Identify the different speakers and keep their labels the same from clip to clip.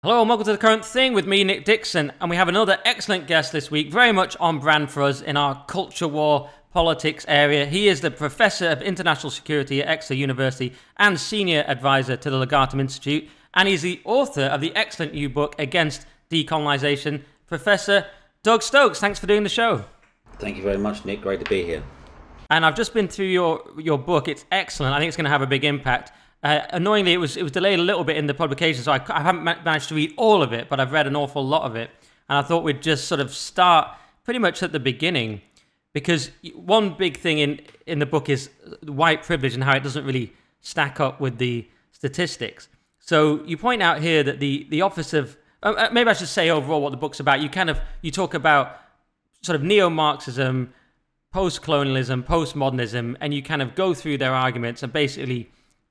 Speaker 1: Hello and welcome to The Current Thing with me, Nick Dixon, and we have another excellent guest this week, very much on brand for us in our culture war politics area. He is the Professor of International Security at Exeter University and Senior Advisor to the Legatum Institute, and he's the author of the excellent new book, Against Decolonization. Professor Doug Stokes, thanks for doing the show.
Speaker 2: Thank you very much, Nick. Great to be here.
Speaker 1: And I've just been through your book. It's excellent. I think it's going to have a big impact. Annoyingly, it was delayed a little bit in the publication, so I haven't managed to read all of it, but I've read an awful lot of it. And I thought we'd just sort of start pretty much at the beginning, because one big thing in the book is white privilege and how it doesn't really stack up with the statistics. So you point out here that the Office of, maybe I should say overall what the book's about. You talk about sort of neo-Marxism, post-colonialism, postmodernism, and you kind of go through their arguments and basically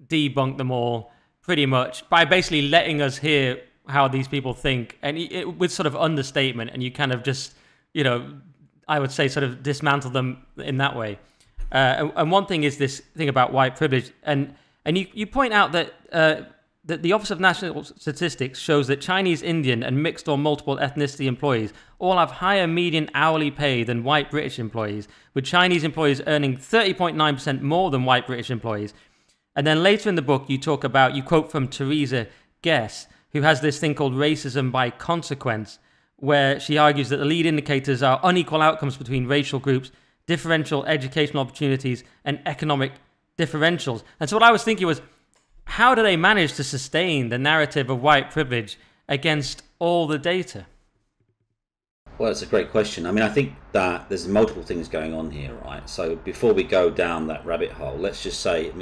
Speaker 1: debunk them all pretty much by basically letting us hear how these people think, and with sort of understatement, and you kind of just, I would say sort of dismantle them in that way. And one thing is this thing about white privilege, and you point out that that the Office of National Statistics shows that Chinese, Indian, and mixed or multiple ethnicity employees all have higher median hourly pay than white British employees, with Chinese employees earning 30.9% more than white British employees. And then later in the book, you quote from Theresa Guess, who has this thing called racism by consequence, where she argues that the lead indicators are unequal outcomes between racial groups, differential educational opportunities, and economic differentials. And so what I was thinking was, how do they manage to sustain the narrative of white privilege against all the data?
Speaker 2: Well, it's a great question. I mean, I think that there's multiple things going on here, right? So before we go down that rabbit hole, let's just say,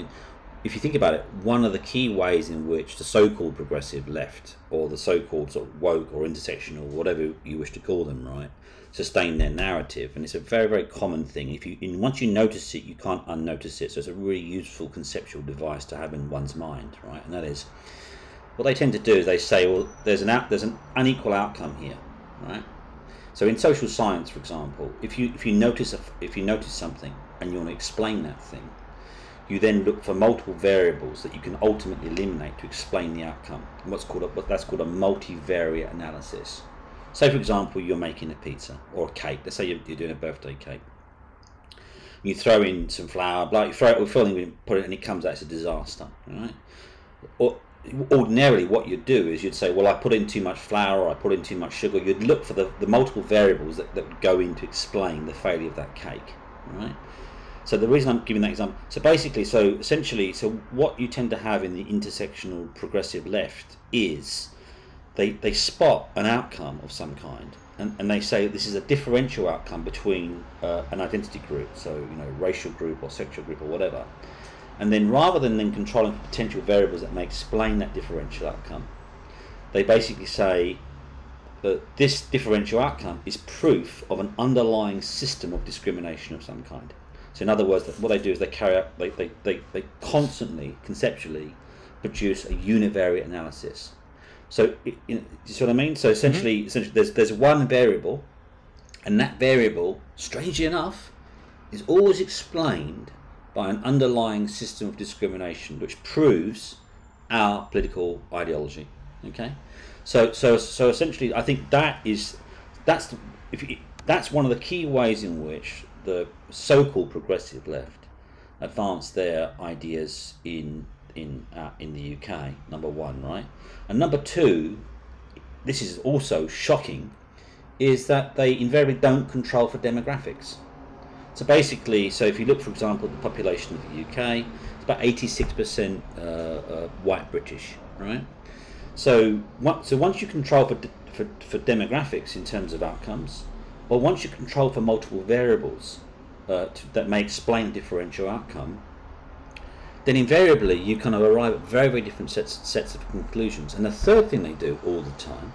Speaker 2: if you think about it, one of the key ways in which the so-called progressive left, or the so-called sort of woke or intersectional, whatever you wish to call them, right, sustain their narrative, and it's a very, very common thing. Once you notice it, you can't unnotice it. So it's a really useful conceptual device to have in one's mind, right? And that is, what they tend to do is they say, well, there's an unequal outcome here, right? So in social science, for example, if you notice something and you want to explain that thing, you then look for multiple variables that you can ultimately eliminate to explain the outcome. And that's called a multivariate analysis. Say, for example, you're making a pizza or a cake. Let's say you're doing a birthday cake. You throw in some flour, you throw it with filling, put it, and it comes out as a disaster. Right? Or ordinarily, what you'd do is you'd say, well, I put in too much flour, or I put in too much sugar. You'd look for the multiple variables that would go in to explain the failure of that cake. Right? So the reason I'm giving that example, essentially, what you tend to have in the intersectional progressive left is they spot an outcome of some kind, and they say this is a differential outcome between an identity group, so racial group or sexual group or whatever, and then rather than controlling potential variables that may explain that differential outcome, they basically say that this differential outcome is proof of an underlying system of discrimination of some kind. So in other words, what they do is they constantly, conceptually, produce a univariate analysis. So, you see what I mean? So essentially there's one variable, and that variable, strangely enough, is always explained by an underlying system of discrimination, which proves our political ideology. Okay, so essentially, I think that's one of the key ways in which the so-called progressive left advance their ideas in the UK, number one, right? And number two, this is also shocking, is that they invariably don't control for demographics. So basically, if you look, for example, at the population of the UK, it's about 86% white British, right? So once you control for demographics in terms of outcomes, well, once you control for multiple variables that may explain a differential outcome, then invariably you kind of arrive at very, very different sets of conclusions. And the third thing they do all the time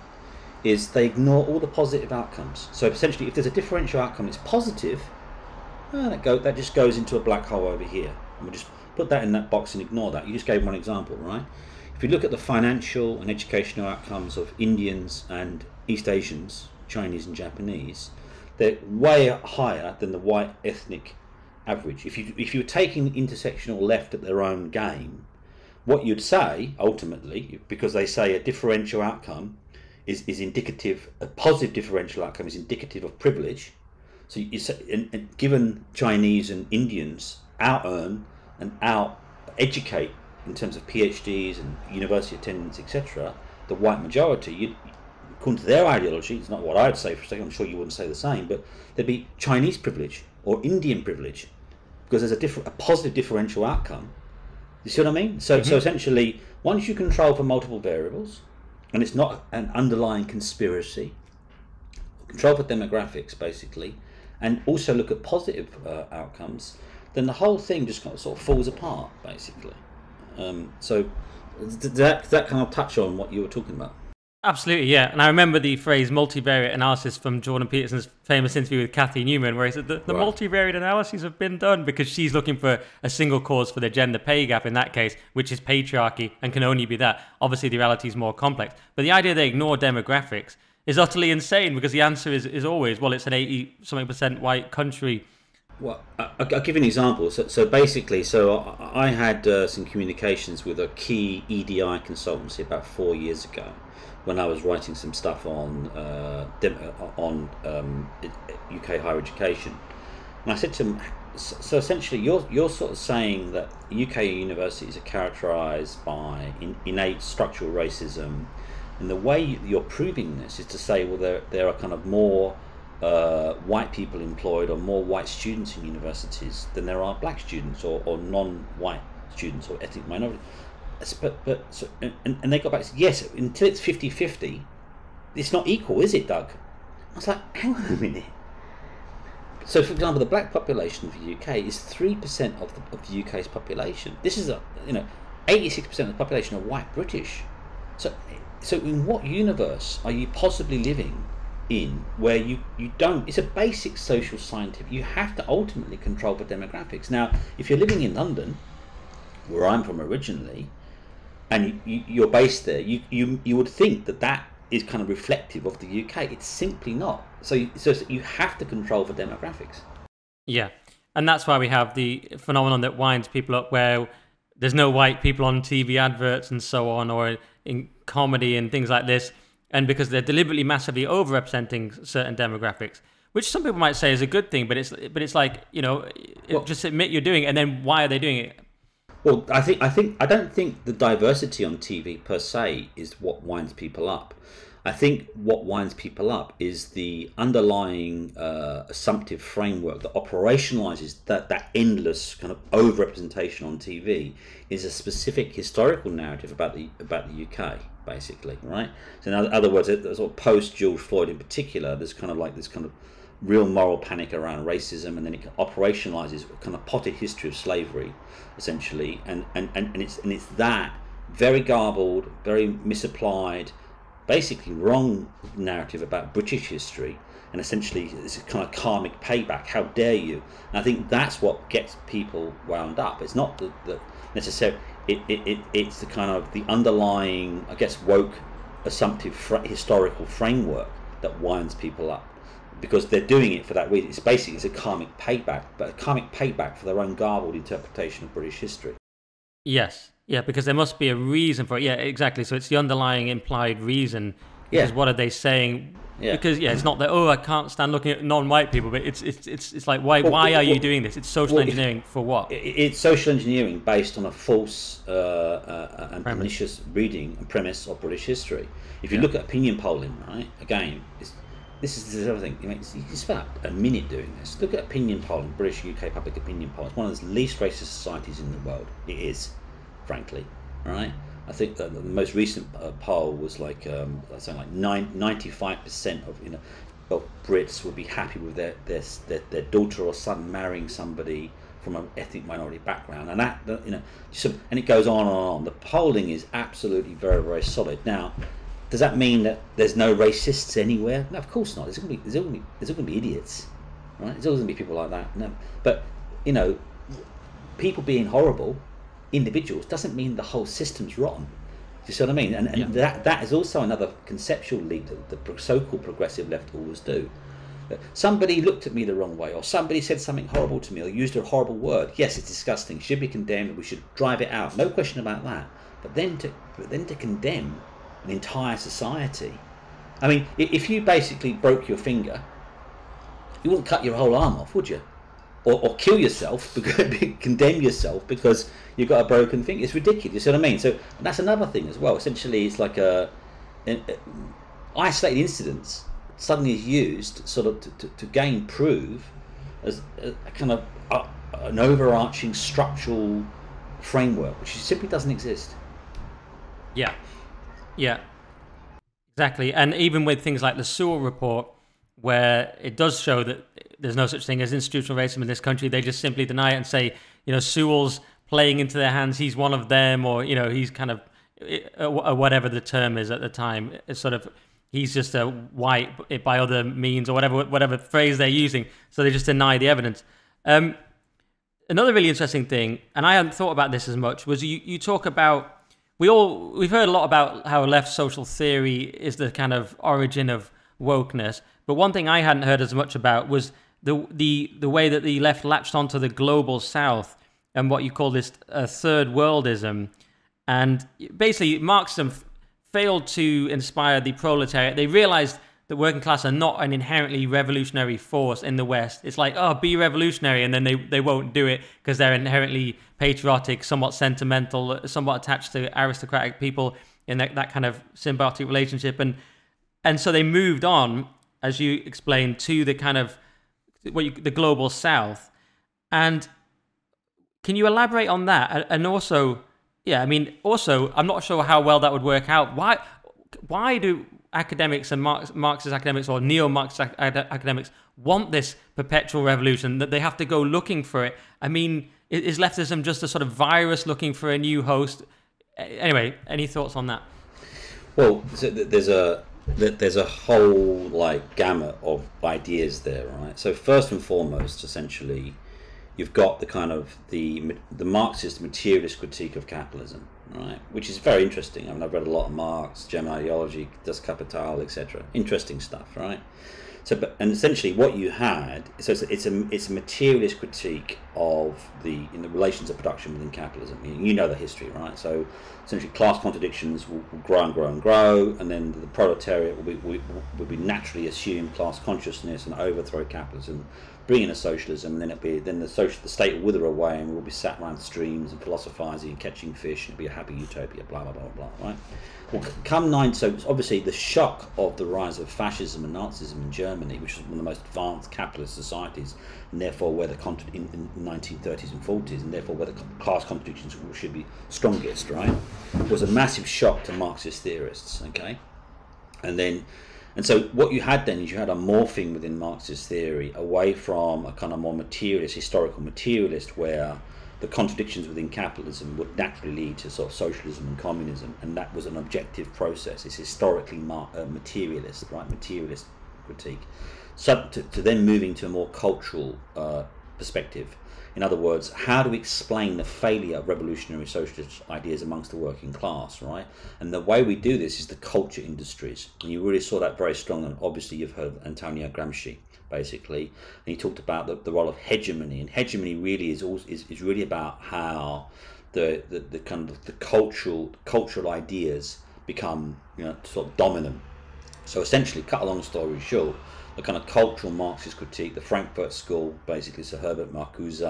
Speaker 2: is they ignore all the positive outcomes. So essentially, if there's a differential outcome that's positive, that just goes into a black hole over here. And we'll just put that in that box and ignore that. You just gave one example, right? If you look at the financial and educational outcomes of Indians and East Asians, Chinese and Japanese, they're way higher than the white ethnic average. If you're taking the intersectional left at their own game, what you'd say ultimately, because they say a differential outcome is indicative. A positive differential outcome is indicative of privilege. So you say, and given Chinese and Indians out earn and out educate in terms of PhDs and university attendance, etc., the white majority, according to their ideology, it's not what I'd say for a second, I'm sure you wouldn't say the same, but there'd be Chinese privilege or Indian privilege because there's a positive differential outcome. You see what I mean? So essentially, once you control for multiple variables, and it's not an underlying conspiracy, control for demographics basically, and also look at positive outcomes, then the whole thing just kind of sort of falls apart basically. So does that kind of touch on what you were talking about?
Speaker 1: Absolutely, yeah. And I remember the phrase multivariate analysis from Jordan Peterson's famous interview with Kathy Newman, where he said the
Speaker 2: Right.
Speaker 1: multivariate analyses have been done because she's looking for a single cause for the gender pay gap in that case, which is patriarchy and can only be that. Obviously, the reality is more complex. But the idea they ignore demographics is utterly insane because the answer is always, well, it's an 80-something% white country.
Speaker 2: Well, I'll give you an example. So basically, I had some communications with a key EDI consultancy about 4 years ago, when I was writing some stuff on UK higher education, and I said to them, so essentially, you're sort of saying that UK universities are characterised by innate structural racism, and the way you're proving this is to say, well, there are kind of more white people employed or more white students in universities than there are black students or non-white students or ethnic minority. And they got back to, yes, until it's 50-50, it's not equal, is it, Doug? I was like, hang on a minute. So, for example, the black population of the UK is 3% of the UK's population. This is 86% of the population are white British. So in what universe are you possibly living in where you don't? It's a basic social scientific. You have to ultimately control for demographics. Now, if you're living in London, where I'm from originally, and you're based there, you would think that is kind of reflective of the UK. It's simply not. So you have to control for demographics.
Speaker 1: Yeah, and that's why we have the phenomenon that winds people up, where there's no white people on TV adverts and so on, or in comedy and things like this, and because they're deliberately massively overrepresenting certain demographics, which some people might say is a good thing, but it's like, just admit you're doing it, and then why are they doing it?
Speaker 2: Well, I don't think the diversity on TV per se is what winds people up. I think what winds people up is the underlying assumptive framework that operationalizes that endless kind of over-representation on TV is a specific historical narrative about the UK, basically, right? So in other words, sort of post George Floyd in particular, there's kind of like this kind of real moral panic around racism, and then it operationalizes a kind of potted history of slavery, essentially, and it's that very garbled, very misapplied, basically wrong narrative about British history, and essentially this kind of karmic payback. How dare you? And I think that's what gets people wound up. It's not the necessarily it's the kind of the underlying, I guess, woke assumptive historical framework that winds people up, because they're doing it for that reason. It's a karmic payback, but a karmic payback for their own garbled interpretation of British history.
Speaker 1: Yes, yeah, because there must be a reason for it. Yeah, exactly. So it's the underlying implied reason. Because what are they saying? Yeah. Because it's not that, I can't stand looking at non-white people, but it's like, why are you doing this? It's social engineering for what?
Speaker 2: It's social engineering based on a false and pernicious reading and premise of British history. If you look at opinion polling, right, again, this is the other thing. You spend a minute doing this. Look at opinion polling, British UK public opinion polling. It's one of the least racist societies in the world. It is, frankly, right? I think that the most recent poll was like something like 95% of Brits would be happy with their daughter or son marrying somebody from an ethnic minority background, and and it goes on and on. The polling is absolutely very, very solid. Now, does that mean that there's no racists anywhere? No, of course not. There's going to be idiots, right? There's always going to be people like that. No, but people being horrible individuals doesn't mean the whole system's rotten. Do you see what I mean? And that is also another conceptual leap that the so-called progressive left always do. Somebody looked at me the wrong way, or somebody said something horrible to me, or used a horrible word. Yes, it's disgusting. Should be condemned. We should drive it out. No question about that. But then to condemn an entire society I mean, if you basically broke your finger, you wouldn't cut your whole arm off, would you? Or kill yourself, condemn yourself because you've got a broken finger. It's ridiculous. You see what I mean? So that's another thing as well. Essentially, it's like an isolated incidents suddenly is used sort of to gain proof as a kind of an overarching structural framework, which simply doesn't exist.
Speaker 1: Yeah, yeah, exactly. And even with things like the Sewell report, where it does show that there's no such thing as institutional racism in this country, they just simply deny it and say, Sewell's playing into their hands, he's one of them, or, he's kind of, whatever the term is at the time, it's sort of, he's just a white by other means, or whatever phrase they're using. So they just deny the evidence. Another really interesting thing, and I hadn't thought about this as much, was you talk about, we've heard a lot about how left social theory is the kind of origin of wokeness, but one thing I hadn't heard as much about was the way that the left latched onto the global south and what you call this third worldism. And basically Marxism failed to inspire the proletariat. They realized that working class are not an inherently revolutionary force in the West. It's like, oh, be revolutionary, and then they won't do it because they're inherently patriotic, somewhat sentimental, somewhat attached to aristocratic people in that kind of symbiotic relationship. And so they moved on, as you explained, to the kind of the global South. And can you elaborate on that? And also, yeah, I mean, also, I'm not sure how well that would work out. Why do academics and Marxist academics or neo-Marxist academics want this perpetual revolution, that they have to go looking for it? I mean, is leftism just a sort of virus looking for a new host? Anyway, any thoughts on that?
Speaker 2: Well, so there's a whole gamut of ideas there, right? So first and foremost, essentially, you've got the kind of the Marxist materialist critique of capitalism, right? Which is very interesting. I mean, I've read a lot of Marx, German ideology, Das Kapital, etc. Interesting stuff, right? So, and essentially, what you had, so it's a materialist critique of the relations of production within capitalism. You know the history, right? So, essentially, class contradictions will grow and grow and grow, and then the proletariat will be naturally assume class consciousness and overthrow capitalism, bring in a socialism, and then the state will wither away, and we'll be sat around streams and philosophizing and catching fish, and it'll be a happy utopia, blah blah blah blah, right? Well, so obviously the shock of the rise of fascism and Nazism in Germany, which was one of the most advanced capitalist societies, and therefore where the in the 1930s and 40s, and therefore where the class contradictions should be strongest, right, was a massive shock to Marxist theorists. Okay, and so what you had then is you had a morphing within Marxist theory away from a kind of more materialist, historical materialist, where the contradictions within capitalism would naturally lead to sort of socialism and communism, and that was an objective process. It's historically materialist, right? Materialist critique. So to then moving to a more cultural perspective. In other words, how do we explain the failure of revolutionary socialist ideas amongst the working class, right? And the way we do this is the culture industries. And you really saw that very strong, and obviously you've heard of Antonio Gramsci, basically. And he talked about the role of hegemony, and hegemony really is really about how the kind of the cultural ideas become, sort of dominant. So essentially, cut a long story short, the kind of cultural Marxist critique, the Frankfurt School, basically, Sir Herbert Marcuse,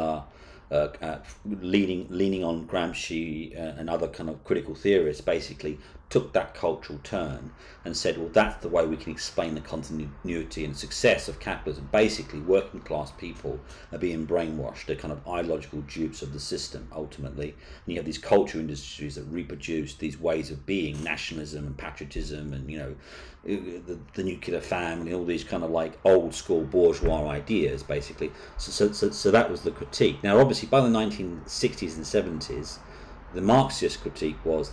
Speaker 2: leaning on Gramsci and other kind of critical theorists, basically took that cultural turn and said, well, that's the way we can explain the continuity and success of capitalism. Basically, working class people are being brainwashed. They're kind of ideological dupes of the system, ultimately. And you have these culture industries that reproduce these ways of being, nationalism and patriotism and, the nuclear family, all these kind of like old school bourgeois ideas, basically. So that was the critique. Now, obviously, by the 1960s and 70s, the Marxist critique was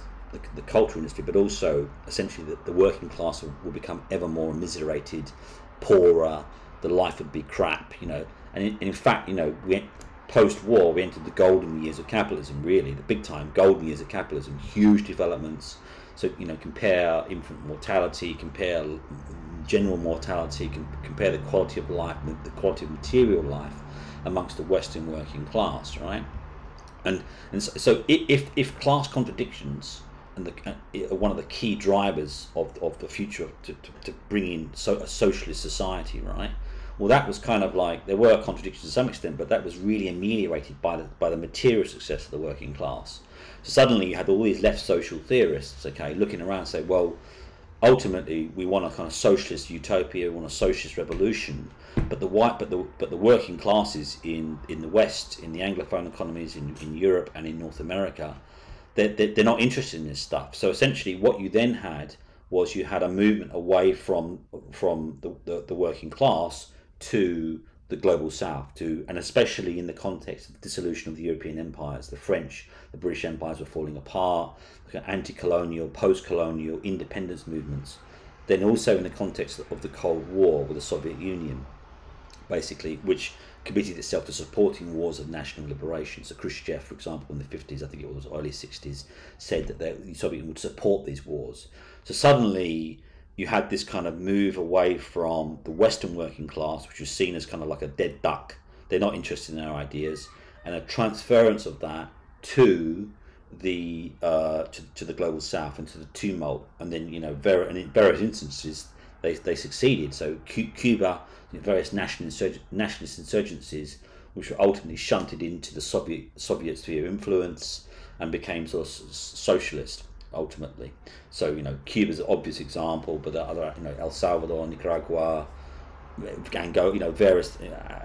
Speaker 2: the cultural industry, but also essentially the working class will become ever more immiserated, poorer, the life would be crap, and in fact, post-war we entered the golden years of capitalism, really, the big time golden years of capitalism, huge developments. So, compare infant mortality, compare general mortality, compare the quality of life, the quality of material life amongst the Western working class, right? And so if class contradictions one of the key drivers of the future to bring in a socialist society, right? Well, that was kind of like, there were contradictions to some extent, but that was really ameliorated by the material success of the working class. So suddenly you had all these left social theorists, okay, looking around and say, well, ultimately we want a kind of socialist utopia, we want a socialist revolution, but the working classes in the West, in the Anglophone economies, in Europe and in North America, they're not interested in this stuff. So essentially what you then had was you had a movement away from the working class to the global south, and especially in the context of the dissolution of the European empires, the French, the British empires were falling apart, anti-colonial, post-colonial independence movements. Then also in the context of the Cold War with the Soviet Union, basically, which committed itself to supporting wars of national liberation. So Khrushchev, for example, in the 50s, I think it was early 60s, said that the Soviet Union would support these wars. So suddenly you had this kind of move away from the Western working class, which was seen as kind of like a dead duck. They're not interested in our ideas, and a transference of that to the global south and to the tumult. And then, in various instances they succeeded. So Cuba, various nationalist insurgencies, which were ultimately shunted into the Soviet sphere of influence and became sort of socialist ultimately. So Cuba's an obvious example, but the other, El Salvador, Nicaragua, Angola, various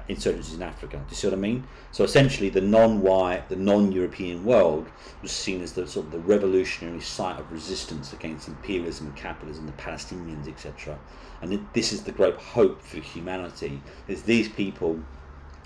Speaker 2: insurgencies in Africa. Do you see what I mean? So essentially the non-white, the non-European world was seen as the sort of the revolutionary site of resistance against imperialism and capitalism, the Palestinians, etc. And this is the great hope for humanity, is these people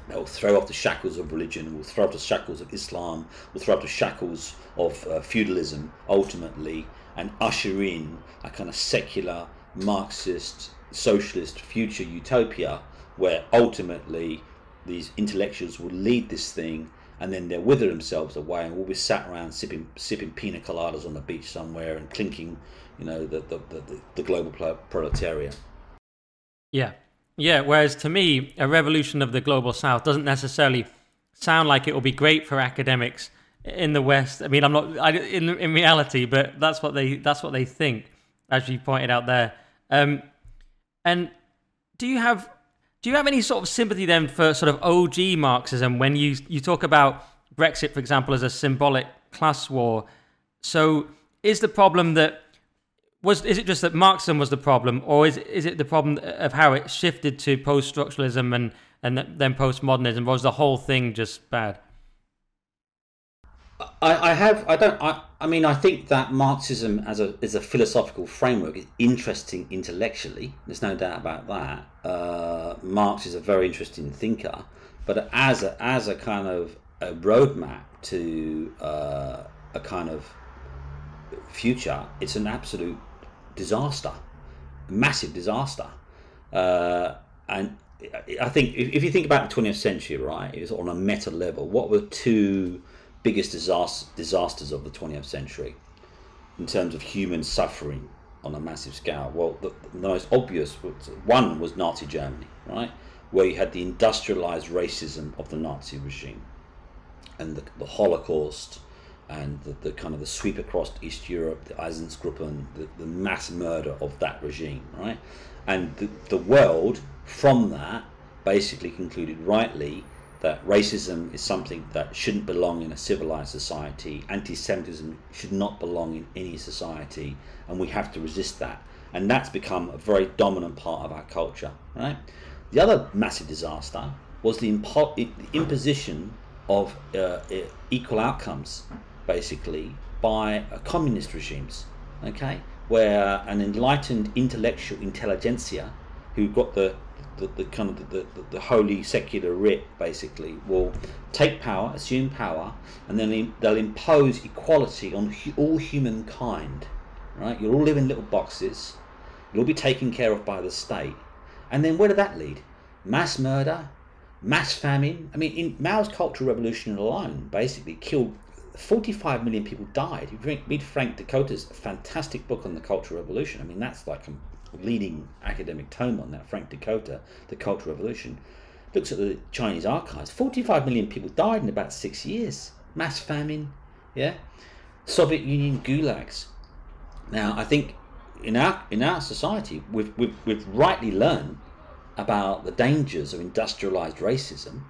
Speaker 2: that will throw off the shackles of religion, will throw off the shackles of Islam, will throw off the shackles of feudalism ultimately, and usher in a kind of secular, Marxist, socialist future utopia where ultimately these intellectuals will lead this thing, and then they'll wither themselves away, and we'll be sat around sipping pina coladas on the beach somewhere and clinking, the global proletariat.
Speaker 1: Yeah. Whereas to me, a revolution of the global south doesn't necessarily sound like it will be great for academics in the West. I mean, in reality, but that's what they think, as you pointed out there. And do you have any sort of sympathy then for sort of OG Marxism when you talk about Brexit, for example, as a symbolic class war? So is the problem is it just that Marxism was the problem, or is it the problem of how it shifted to post-structuralism and then postmodernism? Or was the whole thing just bad?
Speaker 2: I think that Marxism as a philosophical framework is interesting intellectually. There's no doubt about that. Marx is a very interesting thinker, but as a kind of a roadmap to a kind of future, it's an absolute disaster, massive disaster. And I think if you think about the 20th century, right, it was on a meta level. What were two biggest disasters of the 20th century in terms of human suffering on a massive scale? Well, the most obvious one was Nazi Germany, right, where you had the industrialized racism of the Nazi regime and the Holocaust and the kind of the sweep across East Europe, the Einsatzgruppen, the mass murder of that regime, right? And the world from that basically concluded rightly that racism is something that shouldn't belong in a civilized society. Anti-Semitism should not belong in any society, and we have to resist that. And that's become a very dominant part of our culture, right? The other massive disaster was the imposition of equal outcomes, basically, by communist regimes, okay? Where an enlightened intellectual intelligentsia who got the kind of the holy secular writ basically will take power, assume power, and then they'll impose equality on all humankind, right? You'll all live in little boxes, you'll all be taken care of by the state, and then where did that lead? Mass murder, mass famine. I mean, in Mao's Cultural Revolution alone basically killed 45 million people. Died. If you read Frank Dakota's fantastic book on the Cultural Revolution, I mean, that's like a leading academic tome on that. Frank Dakota, The Cultural Revolution, looks at the Chinese archives. 45 million people died in about 6 years. Mass famine, yeah. Soviet Union gulags. Now, I think in our society, we've rightly learned about the dangers of industrialized racism,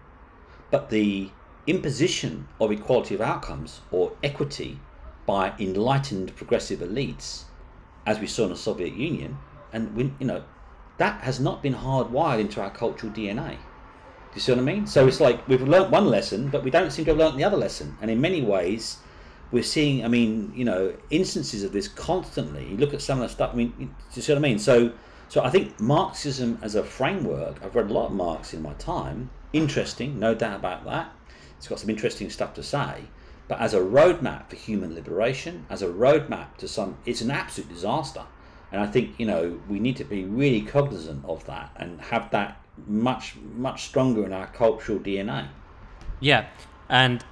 Speaker 2: but the imposition of equality of outcomes or equity by enlightened progressive elites, as we saw in the Soviet Union, and that has not been hardwired into our cultural DNA. Do you see what I mean? So it's like we've learnt one lesson, but we don't seem to have learnt the other lesson. And in many ways, we're seeing, instances of this constantly. You look at some of the stuff. Do you see what I mean? So I think Marxism as a framework. I've read a lot of Marx in my time. Interesting, no doubt about that. It's got some interesting stuff to say. But as a roadmap for human liberation, as a roadmap to it's an absolute disaster. And I think we need to be really cognizant of that and have that much stronger in our cultural DNA.
Speaker 1: Yeah, and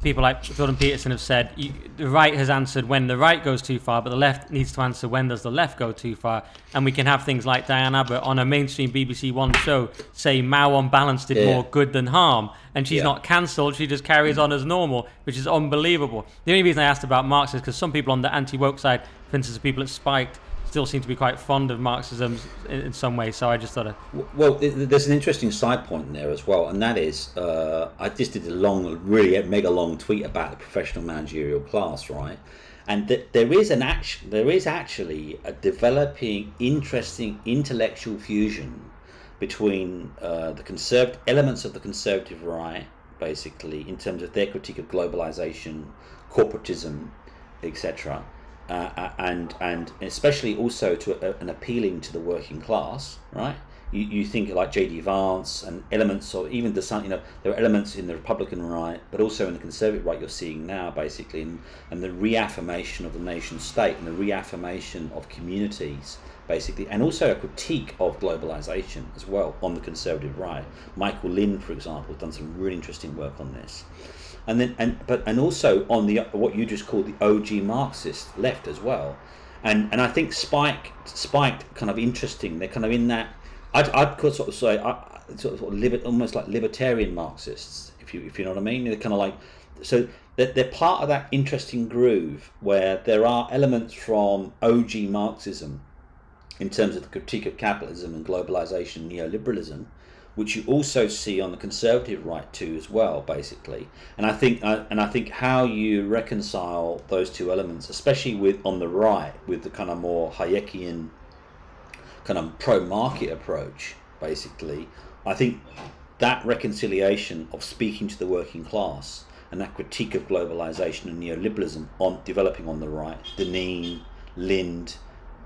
Speaker 1: people like Jordan Peterson have said the right has answered when the right goes too far, but the left needs to answer when does the left go too far. And we can have things like Diane Abbott on a mainstream BBC One show say Mao on balance did more good than harm, and she's not cancelled, she just carries on as normal, which is unbelievable. The only reason I asked about Marx is because some people on the anti-woke side, for instance, the people at Spiked, still seem to be quite fond of Marxism in some way, so I just thought
Speaker 2: Well, there's an interesting side point in there as well, and that is, I just did a really mega long tweet about the professional managerial class, right? And there is actually a developing, interesting intellectual fusion between the elements of the conservative right, basically, in terms of their critique of globalization, corporatism, etc., and especially also to an appealing to the working class, right? You think like J.D. Vance and elements of even there are elements in the Republican right, but also in the conservative right you're seeing now, basically, and the reaffirmation of the nation state and the reaffirmation of communities, basically, and also a critique of globalization as well on the conservative right. Michael Lind, for example, has done some really interesting work on this. And also on the what you just called the OG Marxist left as well, and I think Spiked kind of interesting. They're kind of in that. I'd sort of say almost like libertarian Marxists, if you know what I mean. They're kind of like, so they're part of that interesting groove where there are elements from OG Marxism in terms of the critique of capitalism and globalization, neoliberalism, which you also see on the conservative right too as well, basically. And I think how you reconcile those two elements, especially on the right, with the kind of more Hayekian kind of pro-market approach, basically, I think that reconciliation of speaking to the working class and that critique of globalization and neoliberalism developing on the right, Deneen, Lind,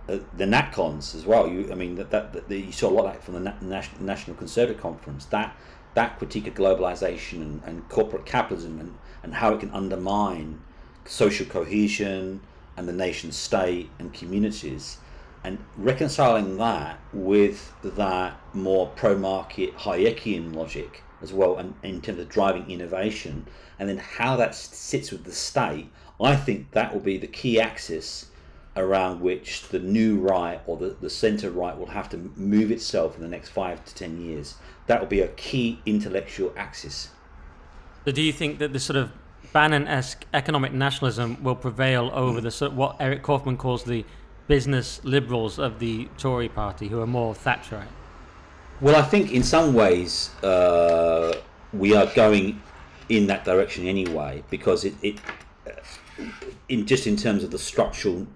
Speaker 2: the NatCons as well. You saw a lot of that from the National Conservative Conference. That critique of globalization and corporate capitalism and how it can undermine social cohesion and the nation state and communities, and reconciling that with that more pro-market Hayekian logic as well, and in terms of driving innovation, and then how that sits with the state. I think that will be the key axis around which the new right or the centre right will have to move itself in the next 5 to 10 years. That will be a key intellectual axis.
Speaker 1: So do you think that the sort of Bannon-esque economic nationalism will prevail over the sort of what Eric Kaufman calls the business liberals of the Tory party, who are more Thatcherite?
Speaker 2: Well, I think in some ways we are going in that direction anyway, because in terms of the structural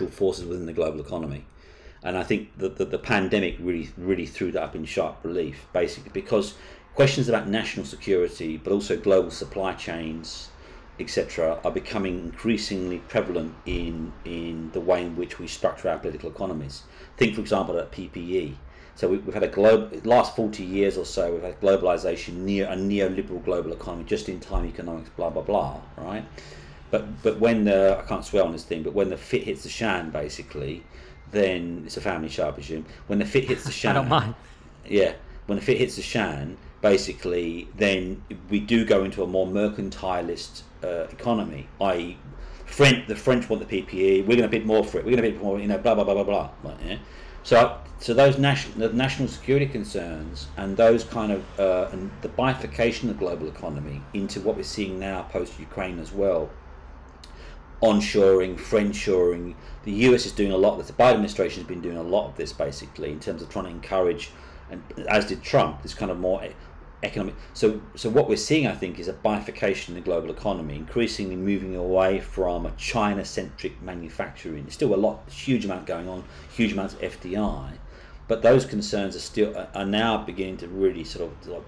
Speaker 2: forces within the global economy, and I think that the pandemic really threw that up in sharp relief, basically, because questions about national security, but also global supply chains, etc., are becoming increasingly prevalent in the way in which we structure our political economies. Think, for example, at PPE. So we've had last 40 years or so, we've had globalization, a neoliberal global economy, just-in-time economics, blah blah blah, right? But when I can't swear on this thing, but when the fit hits the shan, basically, then it's a family show, I presume. When the fit hits the shan,
Speaker 1: I don't mind.
Speaker 2: Yeah, when the fit hits the shan, basically, then we do go into a more mercantilist economy, i.e., the French want the PPE, we're going to bid more for it, we're going to bid more, blah blah blah blah blah. Right, yeah? So those national security concerns and those kind of and the bifurcation of the global economy into what we're seeing now post Ukraine as well, onshoring, friendshoring. The US is doing a lot of this. The Biden administration has been doing a lot of this basically in terms of trying to encourage, and as did Trump, this kind of more economic. So what we're seeing, I think, is a bifurcation in the global economy, increasingly moving away from a China-centric manufacturing. There's still huge amount going on, huge amounts of FDI, but those concerns are now beginning to really sort of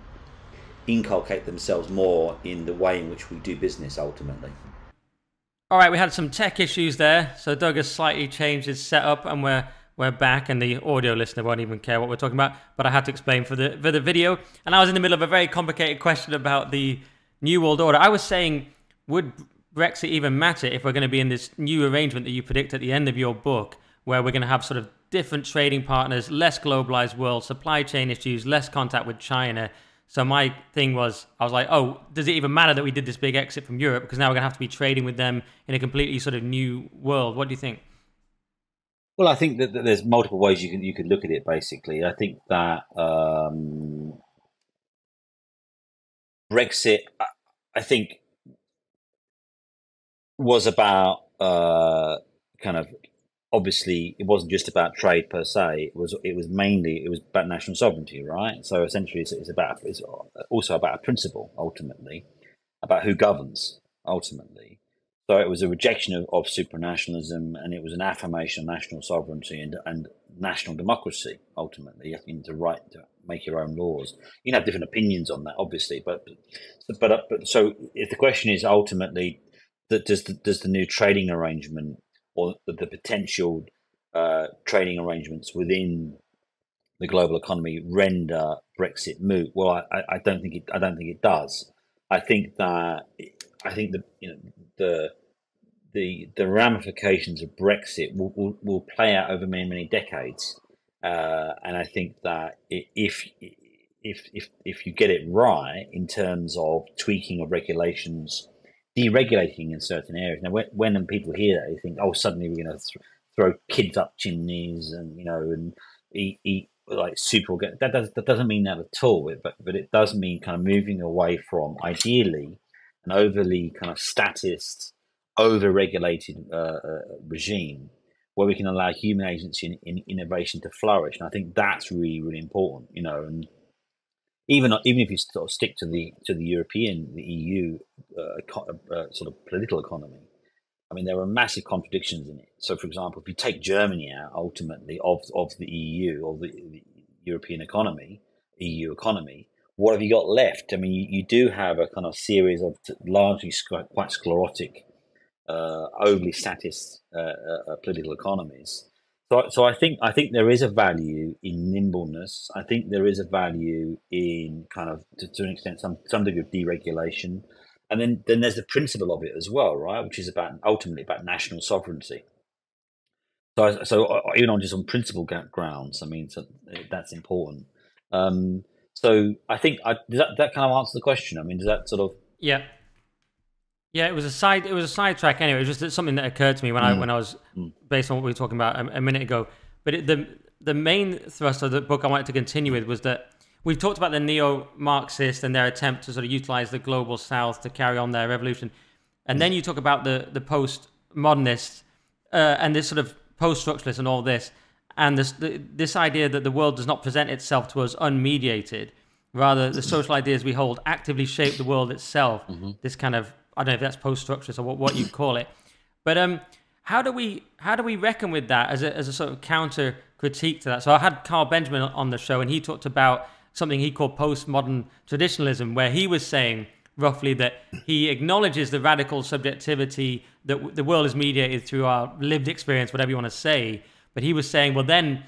Speaker 2: inculcate themselves more in the way in which we do business ultimately.
Speaker 1: All right, we had some tech issues there, so Doug has slightly changed his setup, and we're back, and the audio listener won't even care what we're talking about. But I had to explain for the video, and I was in the middle of a very complicated question about the New World Order. I was saying, would Brexit even matter if we're going to be in this new arrangement that you predict at the end of your book, where we're going to have sort of different trading partners, less globalized world, supply chain issues, less contact with China? So my thing was, I was like, oh, does it even matter that we did this big exit from Europe? Because now we're going to have to be trading with them in a completely sort of new world. What do you think?
Speaker 2: Well, I think that there's multiple ways you could look at it. Basically, I think that Brexit, I think, was about kind of, obviously it wasn't just about trade per se. It was mainly about national sovereignty, right? So essentially, it's also about a principle ultimately, about who governs ultimately. So it was a rejection of supranationalism, and it was an affirmation of national sovereignty and national democracy. Ultimately, I think the right to make your own laws. You can have different opinions on that, obviously, but so if the question is ultimately that does the new trading arrangement or the potential trading arrangements within the global economy render Brexit moot? Well, I don't think it does. I think that the ramifications of Brexit will play out over many decades, and I think that if you get it right in terms of tweaking of regulations, deregulating in certain areas. Now, when people hear that, they think, oh, suddenly we're going to throw kids up chimneys and and eat like super organic. That doesn't mean that at all. But it does mean kind of moving away from ideally an overly kind of statist, over-regulated regime where we can allow human agency and innovation to flourish. And I think that's really important, and even if you sort of stick to the European, the EU sort of political economy, I mean, there are massive contradictions in it. So, for example, if you take Germany out ultimately of the EU or the European economy, EU economy, what have you got left? I mean, you do have a kind of series of largely quite sclerotic, overly statist political economies. So I think there is a value in nimbleness. I think there is a value in kind of to an extent some degree of deregulation, and then there's the principle of it as well, right? Which is ultimately about national sovereignty. So even on principle grounds, I mean, so that's important. So I think does that kind of answer the question? I mean, does that sort of
Speaker 1: Yeah. Yeah, it was a sidetrack anyway. It was just something that occurred to me when I was based on what we were talking about a minute ago. But the main thrust of the book I wanted to continue with was that we've talked about the neo-Marxists and their attempt to sort of utilize the global South to carry on their revolution, and then you talk about the post-modernists and this sort of post-structuralists and all this, and this idea that the world does not present itself to us unmediated. Rather, the social ideas we hold actively shape the world itself. This kind of, I don't know if that's post-structuralist or what you call it, but how do we reckon with that as a sort of counter critique to that? So I had Carl Benjamin on the show, and he talked about something he called postmodern traditionalism, where he was saying roughly that he acknowledges the radical subjectivity that the world is mediated through our lived experience, whatever you want to say. But he was saying, well, then,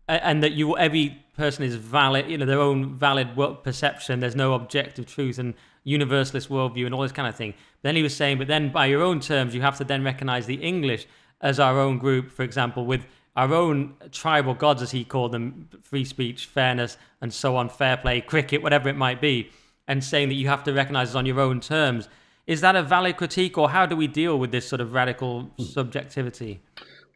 Speaker 1: and that every person is valid, their own valid world perception. There's no objective truth and universalist worldview and all this kind of thing. But then he was saying, but then by your own terms, you have to then recognize the English as our own group, for example, with our own tribal gods, as he called them, free speech, fairness, and so on, fair play, cricket, whatever it might be, and saying that you have to recognize it on your own terms. Is that a valid critique, or how do we deal with this sort of radical subjectivity?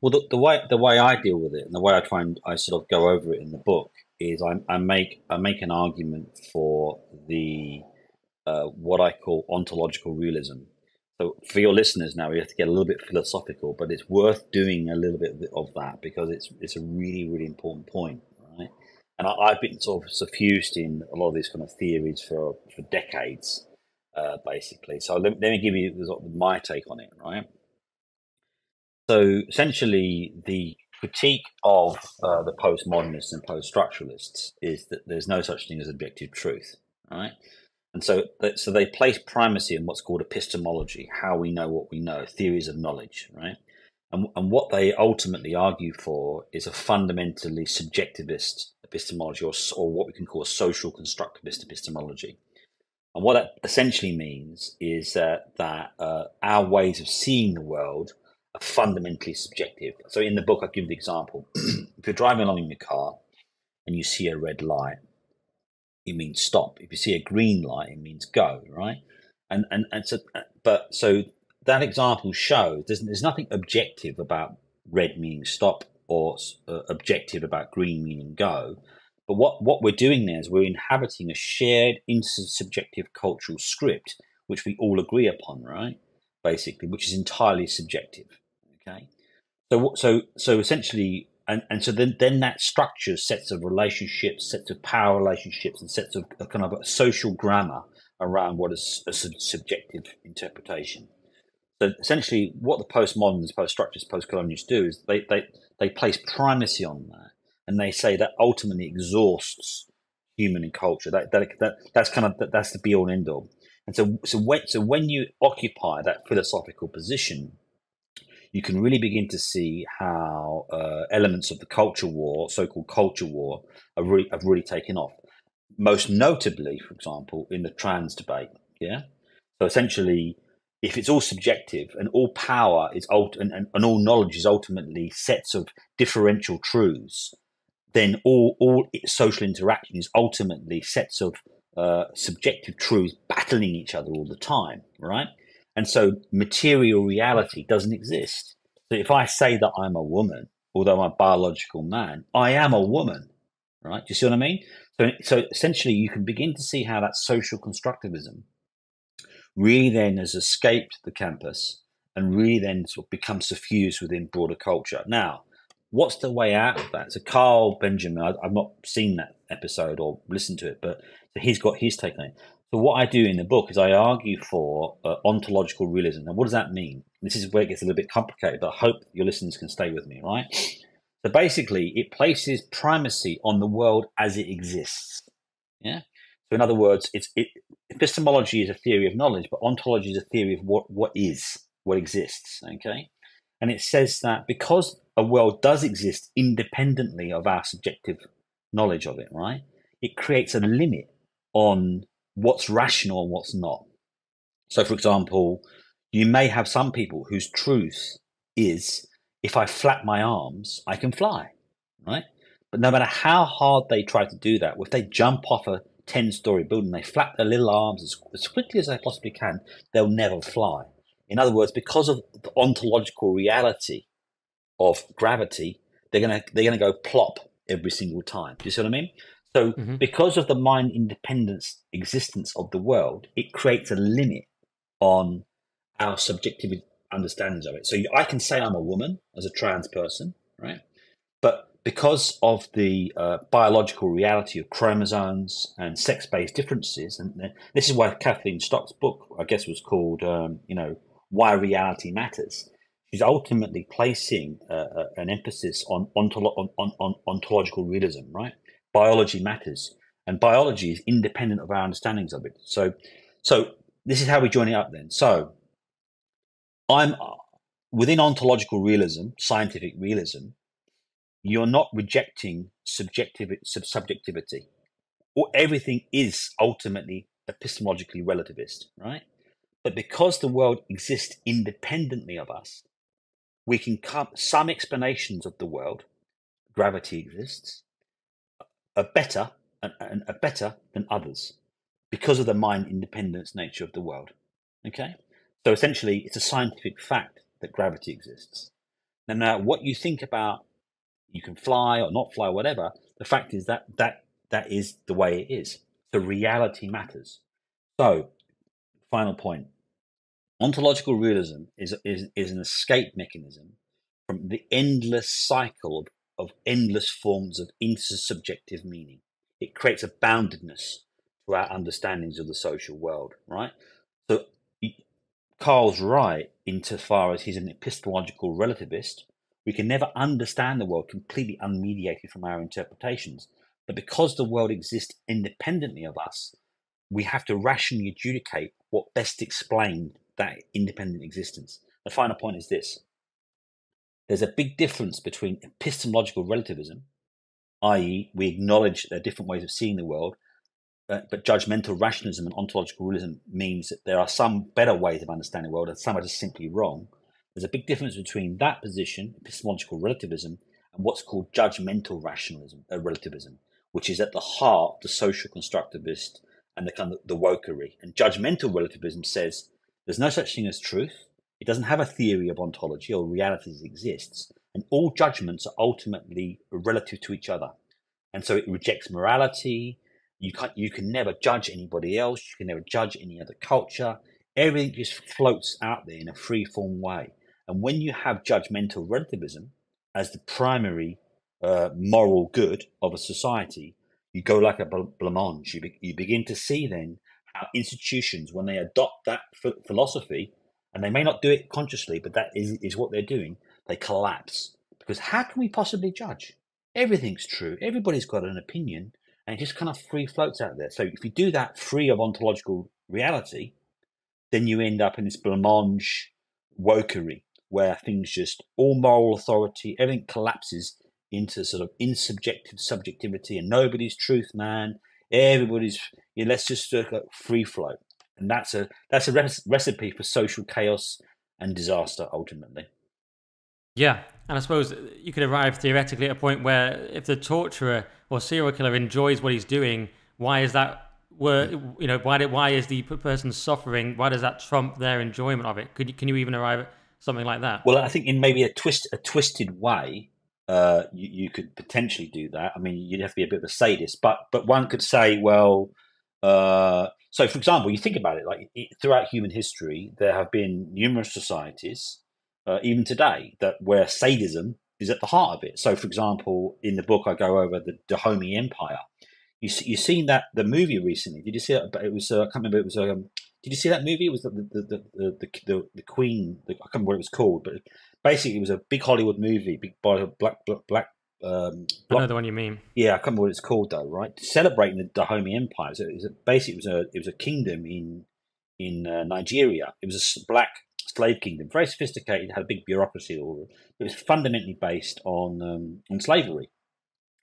Speaker 2: Well, the way I deal with it, and the way I sort of go over it in the book, is I make an argument for the what I call ontological realism. So for your listeners now, we have to get a little bit philosophical, but it's worth doing a little bit of that because it's a really, really important point, right? And I've been sort of suffused in a lot of these kind of theories for decades, basically. So let me give you sort of my take on it, right? So essentially, the critique of the postmodernists and post-structuralists is that there's no such thing as objective truth, right? And so they place primacy in what's called epistemology, how we know what we know, theories of knowledge, right? And what they ultimately argue for is a fundamentally subjectivist epistemology, or what we can call a social constructivist epistemology. And what that essentially means is that our ways of seeing the world are fundamentally subjective. So in the book, I give the example: if you're driving along in your car and you see a red light, it means stop. If you see a green light, it means go, right? And so that example shows there's nothing objective about red meaning stop or objective about green meaning go. But what we're doing there is we're inhabiting a shared intersubjective cultural script, which we all agree upon, right? Basically, which is entirely subjective. Okay. So essentially, and so then that structures sets of relationships, sets of power relationships, and sets of a kind of a social grammar around what is a subjective interpretation. So essentially, what the postmoderns, post-structurists, post-colonialists do is they place primacy on that, and they say that ultimately exhausts human culture. That's the be all and end all. And so when you occupy that philosophical position, you can really begin to see how elements of the culture war, so-called culture war, have really taken off. Most notably, for example, in the trans debate. Yeah. So essentially, if it's all subjective and all power is and all knowledge is ultimately sets of differential truths, then all social interaction is ultimately sets of subjective truths battling each other all the time, right? And so material reality doesn't exist. So if I say that I'm a woman, although I'm a biological man, I am a woman, right? Do you see what I mean? So essentially, you can begin to see how that social constructivism really then has escaped the campus and really then sort of becomes suffused within broader culture. Now, what's the way out of that? So Carl Benjamin, I've not seen that episode or listened to it, but so he's got his take on it. So what I do in the book is I argue for ontological realism. Now, what does that mean? This is where it gets a little bit complicated, but I hope your listeners can stay with me, right? So basically, it places primacy on the world as it exists. Yeah. So in other words, epistemology is a theory of knowledge, but ontology is a theory of what exists. Okay. And it says that because a world does exist independently of our subjective knowledge of it, right? It creates a limit on what's rational and what's not. So, for example, you may have some people whose truth is if I flap my arms, I can fly, right? But no matter how hard they try to do that, if they jump off a 10-story building, they flap their little arms as quickly as they possibly can, they'll never fly. In other words, because of the ontological reality of gravity, they're gonna go plop every single time. Do you see what I mean? So because of the mind independence existence of the world, it creates a limit on our subjective understandings of it. So I can say I'm a woman as a trans person, right? But because of the biological reality of chromosomes and sex-based differences, and this is why Kathleen Stokes' book, I guess, was called, Why Reality Matters. She's ultimately placing an emphasis on ontological realism, right? Biology matters, and biology is independent of our understandings of it. So this is how we join it up then. So I'm within ontological realism, scientific realism. You're not rejecting subjectivity. Or everything is ultimately epistemologically relativist, right? But because the world exists independently of us, we can come some explanations of the world, gravity exists, are better and are better than others because of the mind independence nature of the world. Okay? So essentially it's a scientific fact that gravity exists. Now what you think about you can fly or not fly, whatever, the fact is that is the way it is. So reality matters. So, final point. Ontological realism is an escape mechanism from the endless cycle of endless forms of intersubjective meaning. It creates a boundedness to our understandings of the social world, right? So Carl's right insofar as he's an epistemological relativist. We can never understand the world completely unmediated from our interpretations. But because the world exists independently of us, we have to rationally adjudicate what best explained that independent existence. The final point is this: there's a big difference between epistemological relativism, i.e., we acknowledge there are different ways of seeing the world, but judgmental rationalism and ontological realism means that there are some better ways of understanding the world and some are just simply wrong. There's a big difference between that position, epistemological relativism, and what's called judgmental rationalism, relativism, which is at the heart of the social constructivist and the kind of the wokery. And judgmental relativism says there's no such thing as truth. It doesn't have a theory of ontology or reality that exists, and all judgments are ultimately relative to each other. And so it rejects morality. You can never judge anybody else. You can never judge any other culture. Everything just floats out there in a free-form way. And when you have judgmental relativism as the primary moral good of a society, you go like a blancmange. You begin to see then how institutions, when they adopt that philosophy, and they may not do it consciously, but that is what they're doing, they collapse. Because how can we possibly judge? Everything's true. Everybody's got an opinion, and it just kind of free floats out there. So if you do that free of ontological reality, then you end up in this blancmange wokery where things just, all moral authority, everything collapses into sort of insubjective subjectivity, and nobody's truth, man. Everybody's, let's just free float. And that's a recipe for social chaos and disaster ultimately.
Speaker 1: Yeah, and I suppose you could arrive theoretically at a point where if the torturer or serial killer enjoys what he's doing, why is that? Why is the person suffering? Why does that trump their enjoyment of it? Can you even arrive at something like that?
Speaker 2: Well, I think in maybe a twisted way, you could potentially do that. I mean, you'd have to be a bit of a sadist, but one could say, well, so for example, you think about it, like throughout human history, there have been numerous societies, even today, where sadism is at the heart of it. So, for example, in the book, I go over the Dahomey Empire. You seen that the movie recently? Did you see it? It was I can't remember. It was did you see that movie? It was the Queen. I can't remember what it was called, but basically it was a big Hollywood movie, big black.
Speaker 1: I know the one you mean.
Speaker 2: Yeah, I can't remember what it's called though. Right, celebrating the Dahomey Empire. So basically it was a kingdom in Nigeria. It was a black slave kingdom, very sophisticated, had a big bureaucracy. It was fundamentally based on slavery,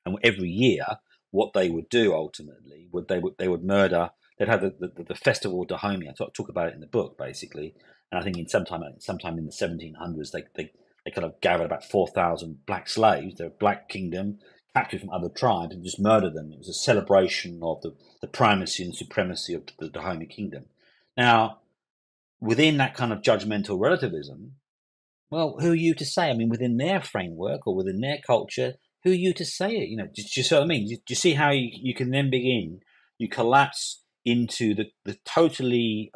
Speaker 2: and every year, what they would do ultimately they would murder. They'd have the festival of Dahomey. I talk about it in the book basically, and I think sometime in the 1700s they kind of gathered about 4,000 black slaves. They're a black kingdom, captured from other tribes, and just murdered them. It was a celebration of the primacy and supremacy of the Dahomey kingdom. Now, within that kind of judgmental relativism, well, who are you to say? I mean, within their framework or within their culture, who are you to say it? Do you see what I mean? Do you see how you can then begin? You collapse into the totally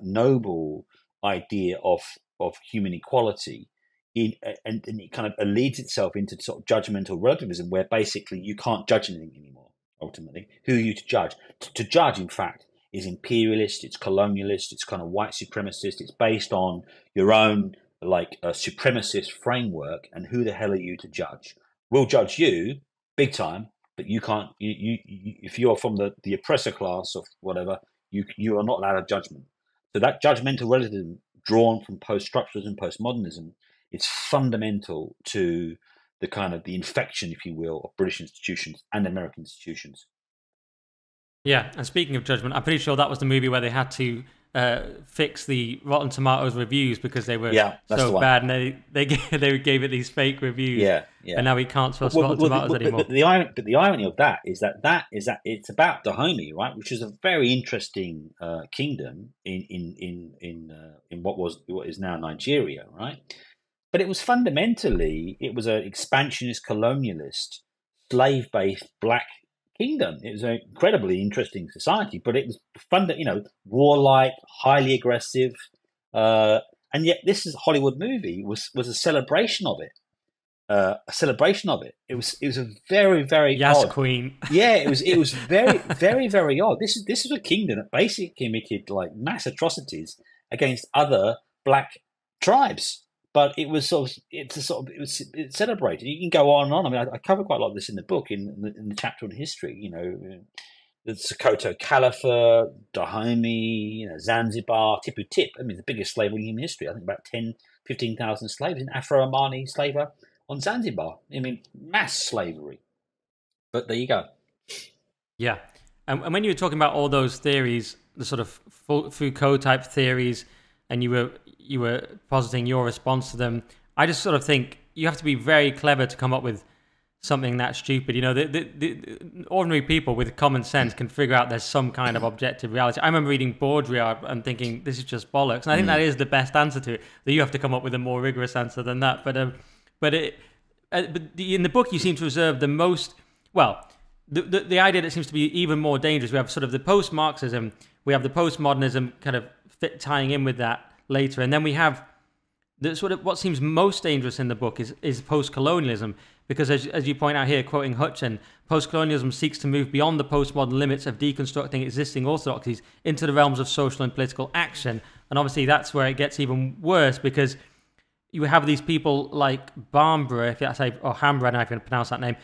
Speaker 2: noble idea of human equality, and it kind of leads itself into sort of judgmental relativism, where basically you can't judge anything anymore. Ultimately, who are you to judge? To judge, in fact, is imperialist. It's colonialist. It's kind of white supremacist. It's based on your own like a supremacist framework, and who the hell are you to judge? We'll judge you big time, but you can't. If you are from the oppressor class or whatever, you are not allowed a judgment. So that judgmental relativism, drawn from post-structuralism, postmodernism, is fundamental to the kind of the infection, if you will, of British institutions and American institutions.
Speaker 1: Yeah, and speaking of judgment, I'm pretty sure that was the movie where they had to fix the Rotten Tomatoes reviews because they were so bad, and they gave it these fake reviews.
Speaker 2: Yeah.
Speaker 1: And now we can't trust Rotten Tomatoes anymore.
Speaker 2: But the irony of that is that it's about Dahomey, right? Which is a very interesting kingdom in what is now Nigeria, right? But it was fundamentally an expansionist, colonialist, slave-based black kingdom. It was an incredibly interesting society, but it was warlike, highly aggressive,
Speaker 3: And yet, this is Hollywood movie was a celebration of it. A celebration of it. It was a very very
Speaker 1: Yes,
Speaker 3: odd.
Speaker 1: Queen.
Speaker 3: Yeah, it was very very very odd. This is a kingdom that basically committed like mass atrocities against other black tribes. But it was sort of it's celebrated. You can go on and on. I mean, I cover quite a lot of this in the book in the chapter on history. The Sokoto Caliphate, Dahomey, Zanzibar, Tipu Tip. I mean, the biggest slavery in human history. I think about 10, 15,000 slaves in Afro-Omani slaver on Zanzibar. I mean, mass slavery. But there you go.
Speaker 1: Yeah. And when you were talking about all those theories, the sort of Foucault type theories, and you were positing your response to them, I just sort of think you have to be very clever to come up with something that stupid. The ordinary people with common sense can figure out there's some kind of objective reality. I remember reading Baudrillard and thinking this is just bollocks, and I think that is the best answer to it. That you have to come up with a more rigorous answer than that. In the book you seem to reserve the most well. The idea that seems to be even more dangerous. We have sort of the post-Marxism, we have the postmodernism kind of tying in with that later, and then we have the sort of what seems most dangerous in the book is post-colonialism, because as you point out here, quoting Hutchin, post-colonialism seeks to move beyond the postmodern limits of deconstructing existing orthodoxies into the realms of social and political action, and obviously that's where it gets even worse, because you have these people like Barbara, if I say, or Hambra, I don't know if I can pronounce that name,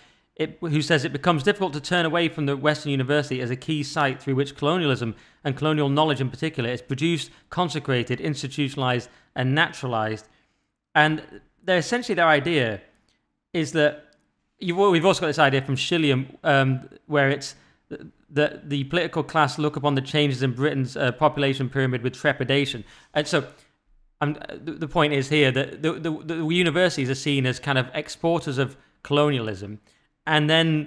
Speaker 1: who says it becomes difficult to turn away from the Western University as a key site through which colonialism, and colonial knowledge in particular, is produced, consecrated, institutionalized, and naturalized. And essentially their idea is that we've also got this idea from Schilliam, where it's that the political class look upon the changes in Britain's population pyramid with trepidation. And so the point is here that the universities are seen as kind of exporters of colonialism, and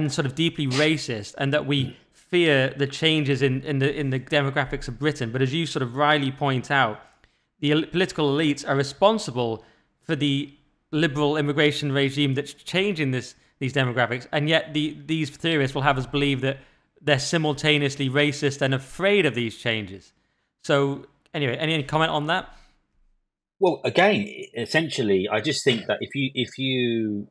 Speaker 1: sort of deeply racist, and that we fear the changes in the demographics of Britain. But as you sort of wryly point out, the political elites are responsible for the liberal immigration regime that's changing these demographics, and yet these theorists will have us believe that they're simultaneously racist and afraid of these changes. So anyway, any comment on that?
Speaker 3: Well, again, essentially, I just think that if you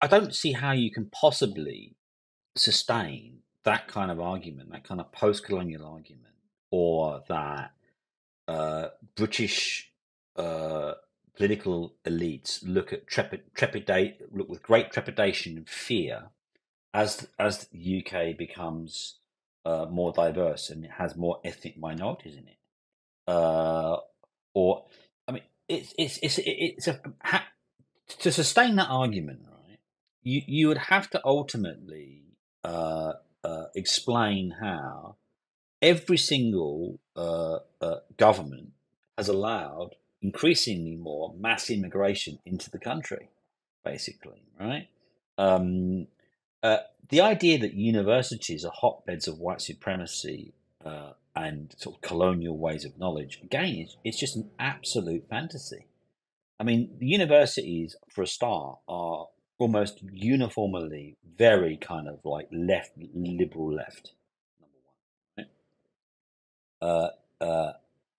Speaker 3: I don't see how you can possibly sustain that kind of argument, that kind of post-colonial argument, or that British political elites look at look with great trepidation and fear as the UK becomes more diverse and it has more ethnic minorities in it. Or, I mean, to sustain that argument, right? You would have to ultimately explain how every single government has allowed increasingly more mass immigration into the country, basically, right? The idea that universities are hotbeds of white supremacy and sort of colonial ways of knowledge, again, it's just an absolute fantasy. I mean, the universities, for a start, are almost uniformly very kind of like liberal left, number one. Right?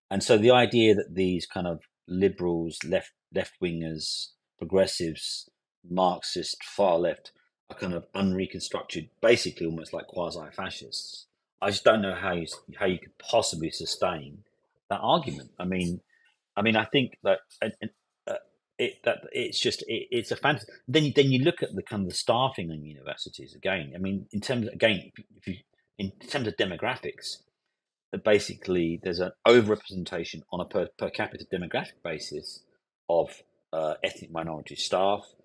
Speaker 3: And so the idea that these kind of liberals, left wingers, progressives, Marxist, far left, are kind of unreconstructed, basically almost like quasi fascists. I just don't know how you could possibly sustain that argument. I think that it's a fantasy. Then you look at the kind of the staffing in universities again. I mean, in terms in terms of demographics, that basically there's an overrepresentation on a per capita demographic basis of ethnic minority staff.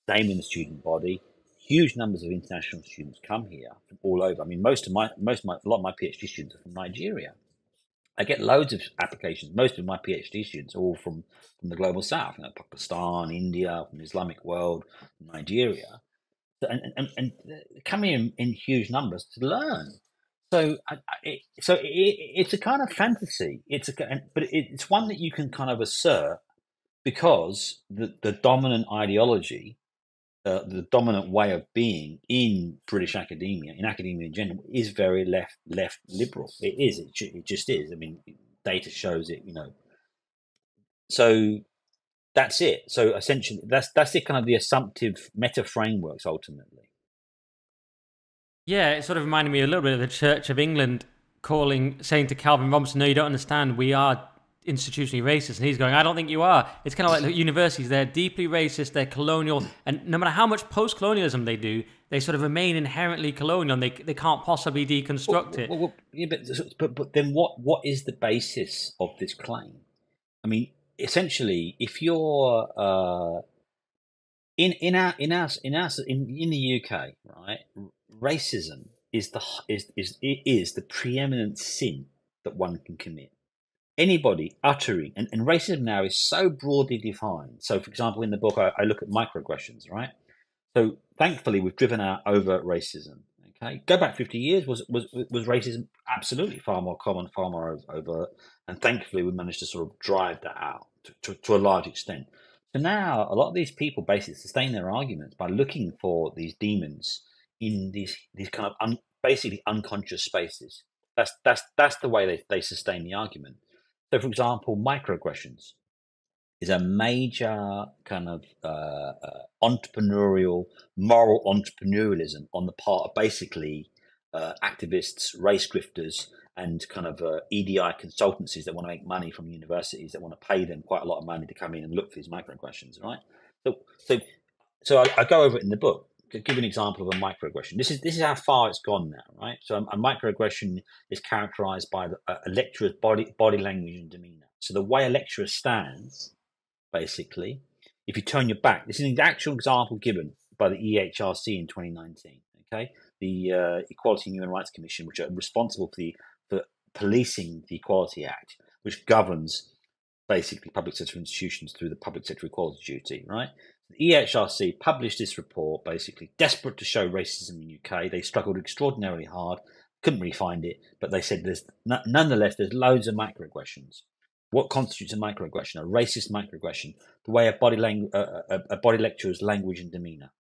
Speaker 3: Same in the student body. Huge numbers of international students come here from all over. I mean, a lot of my PhD students are from Nigeria. I get loads of applications. Most of my PhD students are all from the global south, Pakistan, India, from the Islamic world, Nigeria, and come here in huge numbers to learn. So, it's a kind of fantasy. But it's one that you can kind of assert because the dominant ideology the dominant way of being in British academia, in academia in general, is very left liberal. It is. It just is. I mean, data shows it. So that's it. So essentially, that's the kind of the assumptive meta frameworks ultimately.
Speaker 1: Yeah, it sort of reminded me a little bit of the Church of England saying to Calvin Robinson, "No, you don't understand. We are institutionally racist." And he's going, "I don't think you are." It's kind of like the universities; they're deeply racist, they're colonial, and no matter how much post-colonialism they do, they sort of remain inherently colonial. And they can't possibly deconstruct it.
Speaker 3: Yeah, but then what is the basis of this claim? I mean, essentially, if you're in the UK, right, racism is the preeminent sin that one can commit. Anybody uttering, and racism now is so broadly defined. So, for example, in the book, I look at microaggressions, right? So, thankfully, we've driven out overt racism. Okay, go back 50 years, was racism absolutely far more common, far more overt, and thankfully, we managed to sort of drive that out to a large extent. So now, a lot of these people basically sustain their arguments by looking for these demons in these kind of basically unconscious spaces. That's the way they sustain the argument. So, for example, microaggressions is a major kind of entrepreneurial, moral entrepreneurialism on the part of basically activists, race grifters, and kind of EDI consultancies that want to make money from universities that want to pay them quite a lot of money to come in and look for these microaggressions, right? So I go over it in the book. To give an example of a microaggression. This is how far it's gone now, right? So a microaggression is characterized by a lecturer's body language and demeanor. So the way a lecturer stands, basically, if you turn your back, this is an actual example given by the EHRC in 2019. Okay, the Equality and Human Rights Commission, which are responsible for policing the Equality Act, which governs basically public sector institutions through the public sector equality duty, right? The EHRC published this report, basically desperate to show racism in the UK. They struggled extraordinarily hard, couldn't really find it, but they said nonetheless there's loads of microaggressions. What constitutes a microaggression? A racist microaggression, the way a body lecturer's language and demeanour.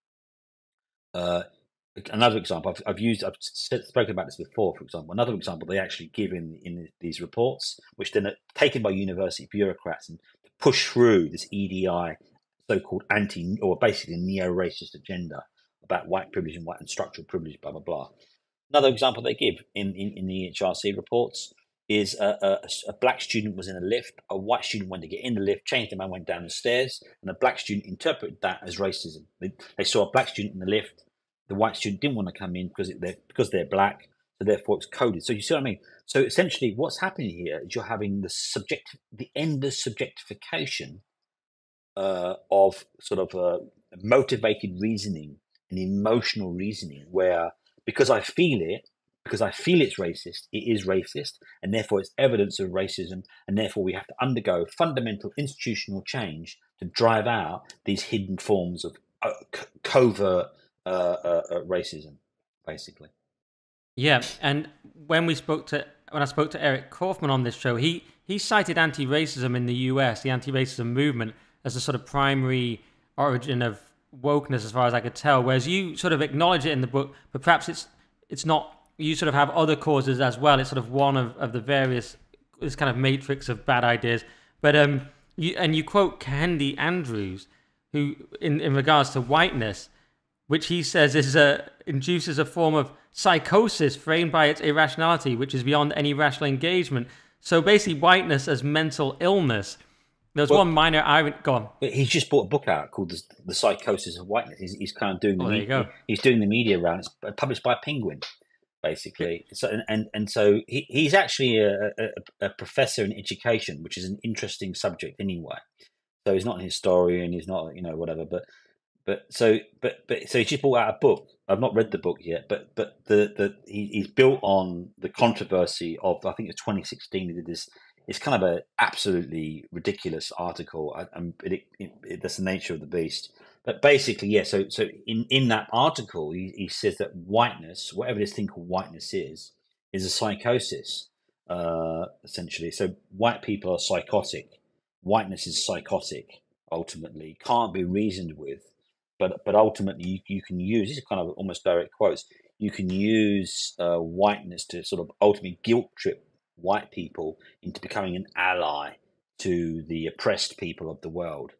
Speaker 3: Another example, I've spoken about this before. For example, another example they actually give in these reports, which then are taken by university bureaucrats and push through this EDI, so-called or basically neo-racist agenda about white privilege and structural privilege, blah blah blah. Another example they give in the HRC reports is a black student was in a lift. A white student wanted to get in the lift, changed their mind, went down the stairs, and a black student interpreted that as racism. They saw a black student in the lift. The white student didn't want to come in because they're black, so therefore it's coded. So you see what I mean? So essentially, what's happening here is you're having the endless subjectification of sort of motivated reasoning and emotional reasoning, where because I feel it's racist, it is racist, and therefore it's evidence of racism, and therefore we have to undergo fundamental institutional change to drive out these hidden forms of covert racism, basically.
Speaker 1: Yeah, and when I spoke to Eric Kaufman on this show, he cited anti-racism in the US, the anti-racism movement, as a sort of primary origin of wokeness, as far as I could tell. Whereas you sort of acknowledge it in the book, but perhaps it's not. You sort of have other causes as well. It's sort of one of the various, this kind of matrix of bad ideas. But you quote Candy Andrews, who in regards to whiteness, which he says induces a form of psychosis framed by its irrationality, which is beyond any rational engagement. So basically, whiteness as mental illness. There's one minor irony. Go on.
Speaker 3: He's just bought a book out called The Psychosis of Whiteness. He's kind of doing he's doing the media round. It's published by Penguin, basically. So so he's actually a professor in education, which is an interesting subject anyway. So he's not a historian. He's not whatever. So he just brought out a book. I've not read the book yet, but he's built on the controversy of, I think it's 2016. He did this. It's kind of an absolutely ridiculous article. That's the nature of the beast. But basically, yeah. So in that article, he says that whiteness, whatever this thing called whiteness is a psychosis, essentially. So white people are psychotic. Whiteness is psychotic. Ultimately, can't be reasoned with. but ultimately you can use, these are kind of almost direct quotes, you can use whiteness to sort of ultimately guilt trip white people into becoming an ally to the oppressed people of the world,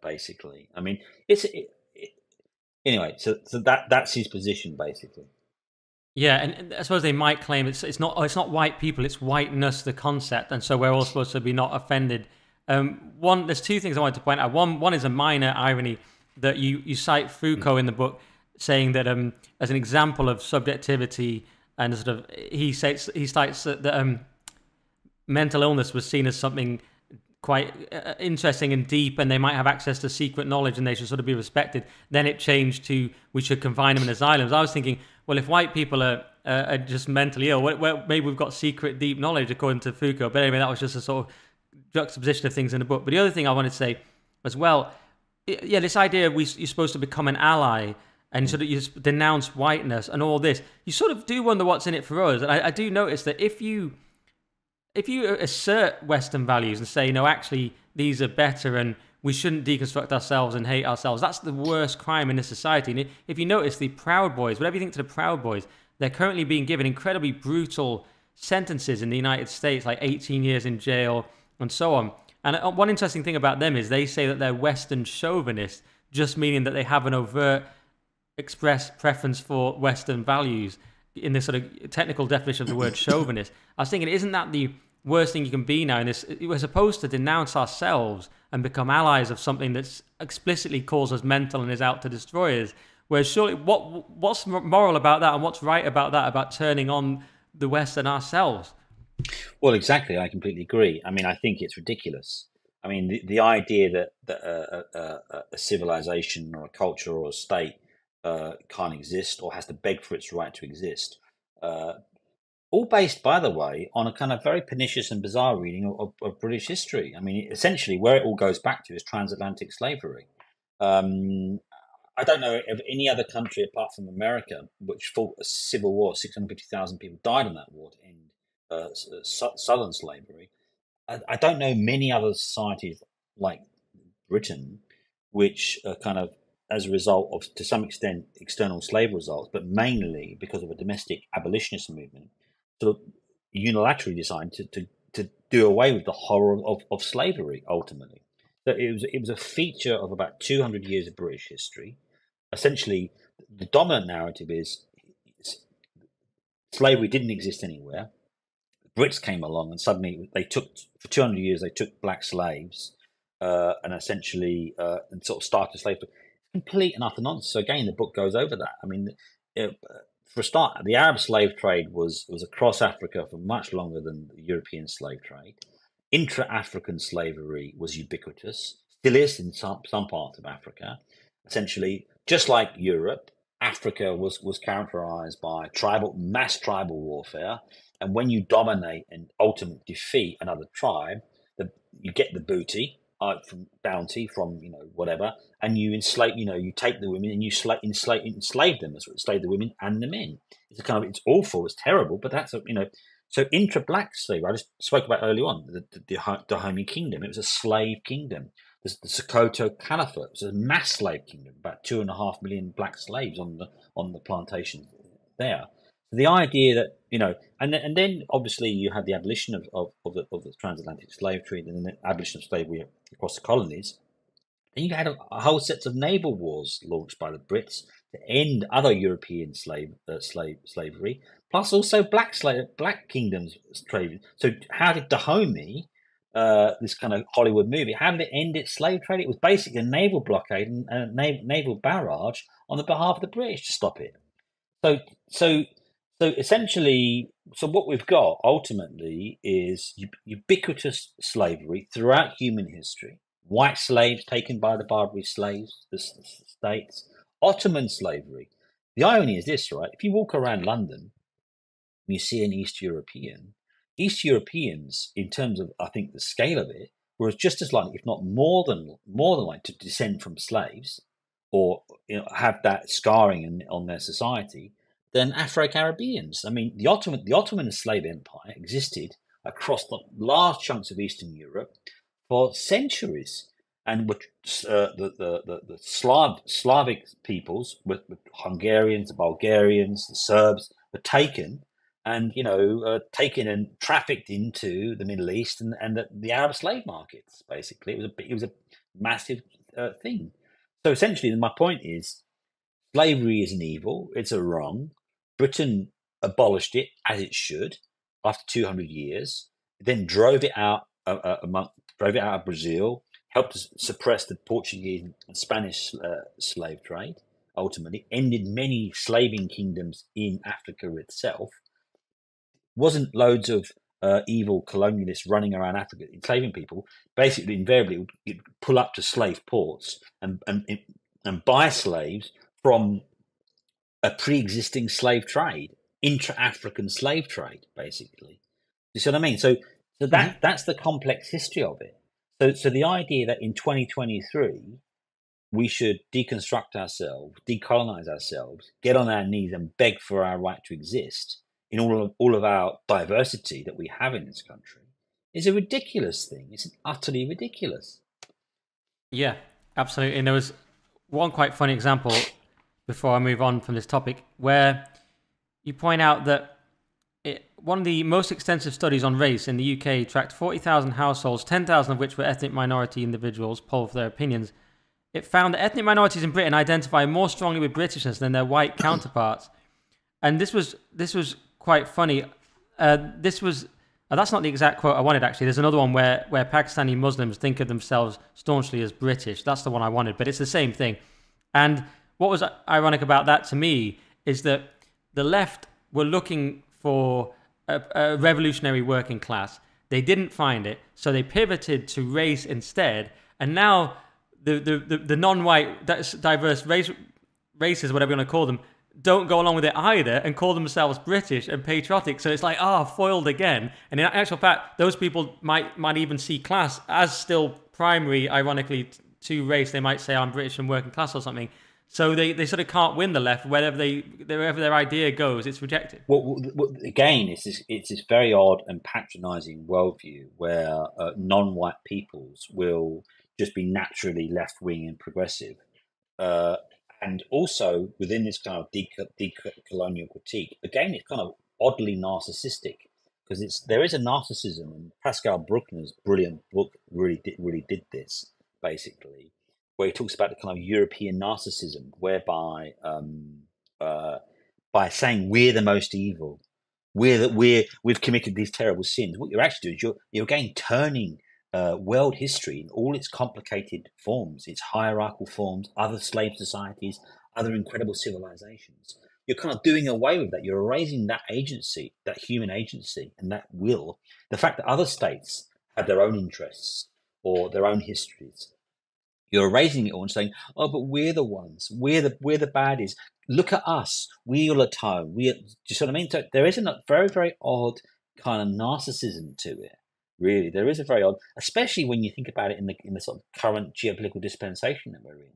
Speaker 3: basically. I mean, anyway, so that's his position, basically.
Speaker 1: Yeah, and I suppose they might claim it's not white people, it's whiteness, the concept, and so we're all supposed to be not offended. There's two things I wanted to point out. One is a minor irony that you cite Foucault in the book, saying that as an example of subjectivity and sort of he cites that mental illness was seen as something quite interesting and deep, and they might have access to secret knowledge and they should sort of be respected. Then it changed to we should confine them in asylums. I was thinking, well, if white people are just mentally ill, well, maybe we've got secret deep knowledge according to Foucault. But anyway, that was just a sort of juxtaposition of things in the book. But the other thing I wanted to say as well, yeah, this idea of you're supposed to become an ally and sort of you denounce whiteness and all this, you sort of do wonder what's in it for us. And I do notice that if you assert Western values and say, no, actually, these are better and we shouldn't deconstruct ourselves and hate ourselves, that's the worst crime in this society. And if you notice, the Proud Boys, whatever you think to the Proud Boys, they're currently being given incredibly brutal sentences in the United States, like 18 years in jail and so on. And one interesting thing about them is they say that they're Western chauvinists, just meaning that they have an overt expressed preference for Western values in this sort of technical definition of the word chauvinist. I was thinking, isn't that the worst thing you can be now in this? We're supposed to denounce ourselves and become allies of something that's explicitly calls us mental and is out to destroy us. Whereas surely, what's moral about that and what's right about that, about turning on the West and ourselves?
Speaker 3: Well, exactly. I completely agree. I mean, I think it's ridiculous. I mean, the idea that a civilization or a culture or a state can't exist or has to beg for its right to exist, all based, by the way, on a kind of very pernicious and bizarre reading of British history. I mean, essentially, where it all goes back to is transatlantic slavery. I don't know of any other country apart from America which fought a civil war. 650,000 people died in that war to end southern slavery. I don't know many other societies like Britain which are kind of, as a result of, to some extent, external slave results, but mainly because of a domestic abolitionist movement, sort of unilaterally decided to do away with the horror of slavery, ultimately. So it was a feature of about 200 years of British history. Essentially, the dominant narrative is slavery didn't exist anywhere. The Brits came along and suddenly they took, for 200 years, they took black slaves and essentially and sort of started slavery. Complete and utter nonsense. So again, the book goes over that. I mean, for a start, the Arab slave trade was across Africa for much longer than the European slave trade. Intra-African slavery was ubiquitous, still is in some parts of Africa. Essentially, just like Europe, Africa was characterized by mass tribal warfare. And when you dominate and ultimately defeat another tribe, you get the booty from bounty from whatever, and you enslave. You take the women and you enslave them. That's what enslave the women and the men. It's awful. It's terrible. But that's So intra-black slavery, I just spoke about early on, the Dahomey Kingdom. It was a slave kingdom. The Sokoto Caliphate was a mass slave kingdom, about 2.5 million black slaves on the plantation there. So the idea that and then obviously you had the abolition of the transatlantic slave trade and the abolition of slavery across the colonies. Then you had a whole set of naval wars launched by the Brits to end other European slavery, plus also black kingdoms trade. So how did Dahomey, this kind of Hollywood movie, how did it end its slave trade? It was basically a naval blockade and a naval barrage on the behalf of the British to stop it. So essentially, what we've got ultimately is ubiquitous slavery throughout human history. White slaves taken by the Barbary slaves, the states, Ottoman slavery. The irony is this, right? If you walk around London and you see an East Europeans, in terms of, I think, the scale of it, were just as likely, if not more than likely, to descend from slaves or have that scarring on their society than Afro-Caribbeans. I mean, the Ottoman slave empire existed across the large chunks of Eastern Europe for centuries. and the Slavic peoples, with Hungarians, the Bulgarians, the Serbs, were taken and taken and trafficked into the Middle East and the Arab slave markets. Basically, it was a massive thing. So essentially, my point is, slavery is an evil. It's a wrong. Britain abolished it as it should after 200 years. Then drove it out drove it out of Brazil. Helped to suppress the Portuguese and Spanish slave trade. Ultimately, ended many slaving kingdoms in Africa itself. Wasn't loads of evil colonialists running around Africa enslaving people. Basically, invariably, it would pull up to slave ports and buy slaves from a pre-existing slave trade, intra-African slave trade, basically. You see what I mean? So
Speaker 1: Hmm.
Speaker 3: that's the complex history of it. So the idea that in 2023 we should deconstruct ourselves, decolonize ourselves, get on our knees and beg for our right to exist in all of our diversity that we have in this country is a ridiculous thing. It's utterly ridiculous.
Speaker 1: Yeah, absolutely. And there was one quite funny example before I move on from this topic where you point out that one of the most extensive studies on race in the UK tracked 40,000 households, 10,000 of which were ethnic minority individuals, polled for their opinions. It found that ethnic minorities in Britain identify more strongly with Britishness than their white counterparts. And this was quite funny. This was that's not the exact quote I wanted actually. There's another one where Pakistani Muslims think of themselves staunchly as British. That's the one I wanted, but it's the same thing. And what was ironic about that to me is that the left were looking for a revolutionary working class. They didn't find it, so they pivoted to race instead. And now the non-white diverse races, whatever you want to call them, don't go along with it either and call themselves British and patriotic. So it's like, foiled again. And in actual fact, those people might even see class as still primary, ironically, to race. They might say, I'm British and working class or something. So they sort of can't win the left. Wherever their idea goes, it's rejected.
Speaker 3: Again, it's this very odd and patronising worldview where non-white peoples will just be naturally left-wing and progressive. And also within this kind of decolonial critique, again, it's kind of oddly narcissistic because there is a narcissism, and Pascal Bruckner's brilliant book really did this basically, where he talks about the kind of European narcissism, whereby by saying we're the most evil, we've committed these terrible sins. What you're actually doing is you're again turning world history in all its complicated forms, its hierarchical forms, other slave societies, other incredible civilizations. You're kind of doing away with that. You're erasing that agency, that human agency, and that will. The fact that other states have their own interests or their own histories, you're erasing it all and saying, "Oh, but we're the ones. We're the baddies. Look at us. We all atone. Do you see what I mean?" So there is a very odd kind of narcissism to it. Really, there is a very odd, especially when you think about it in the sort of current geopolitical dispensation that we're in.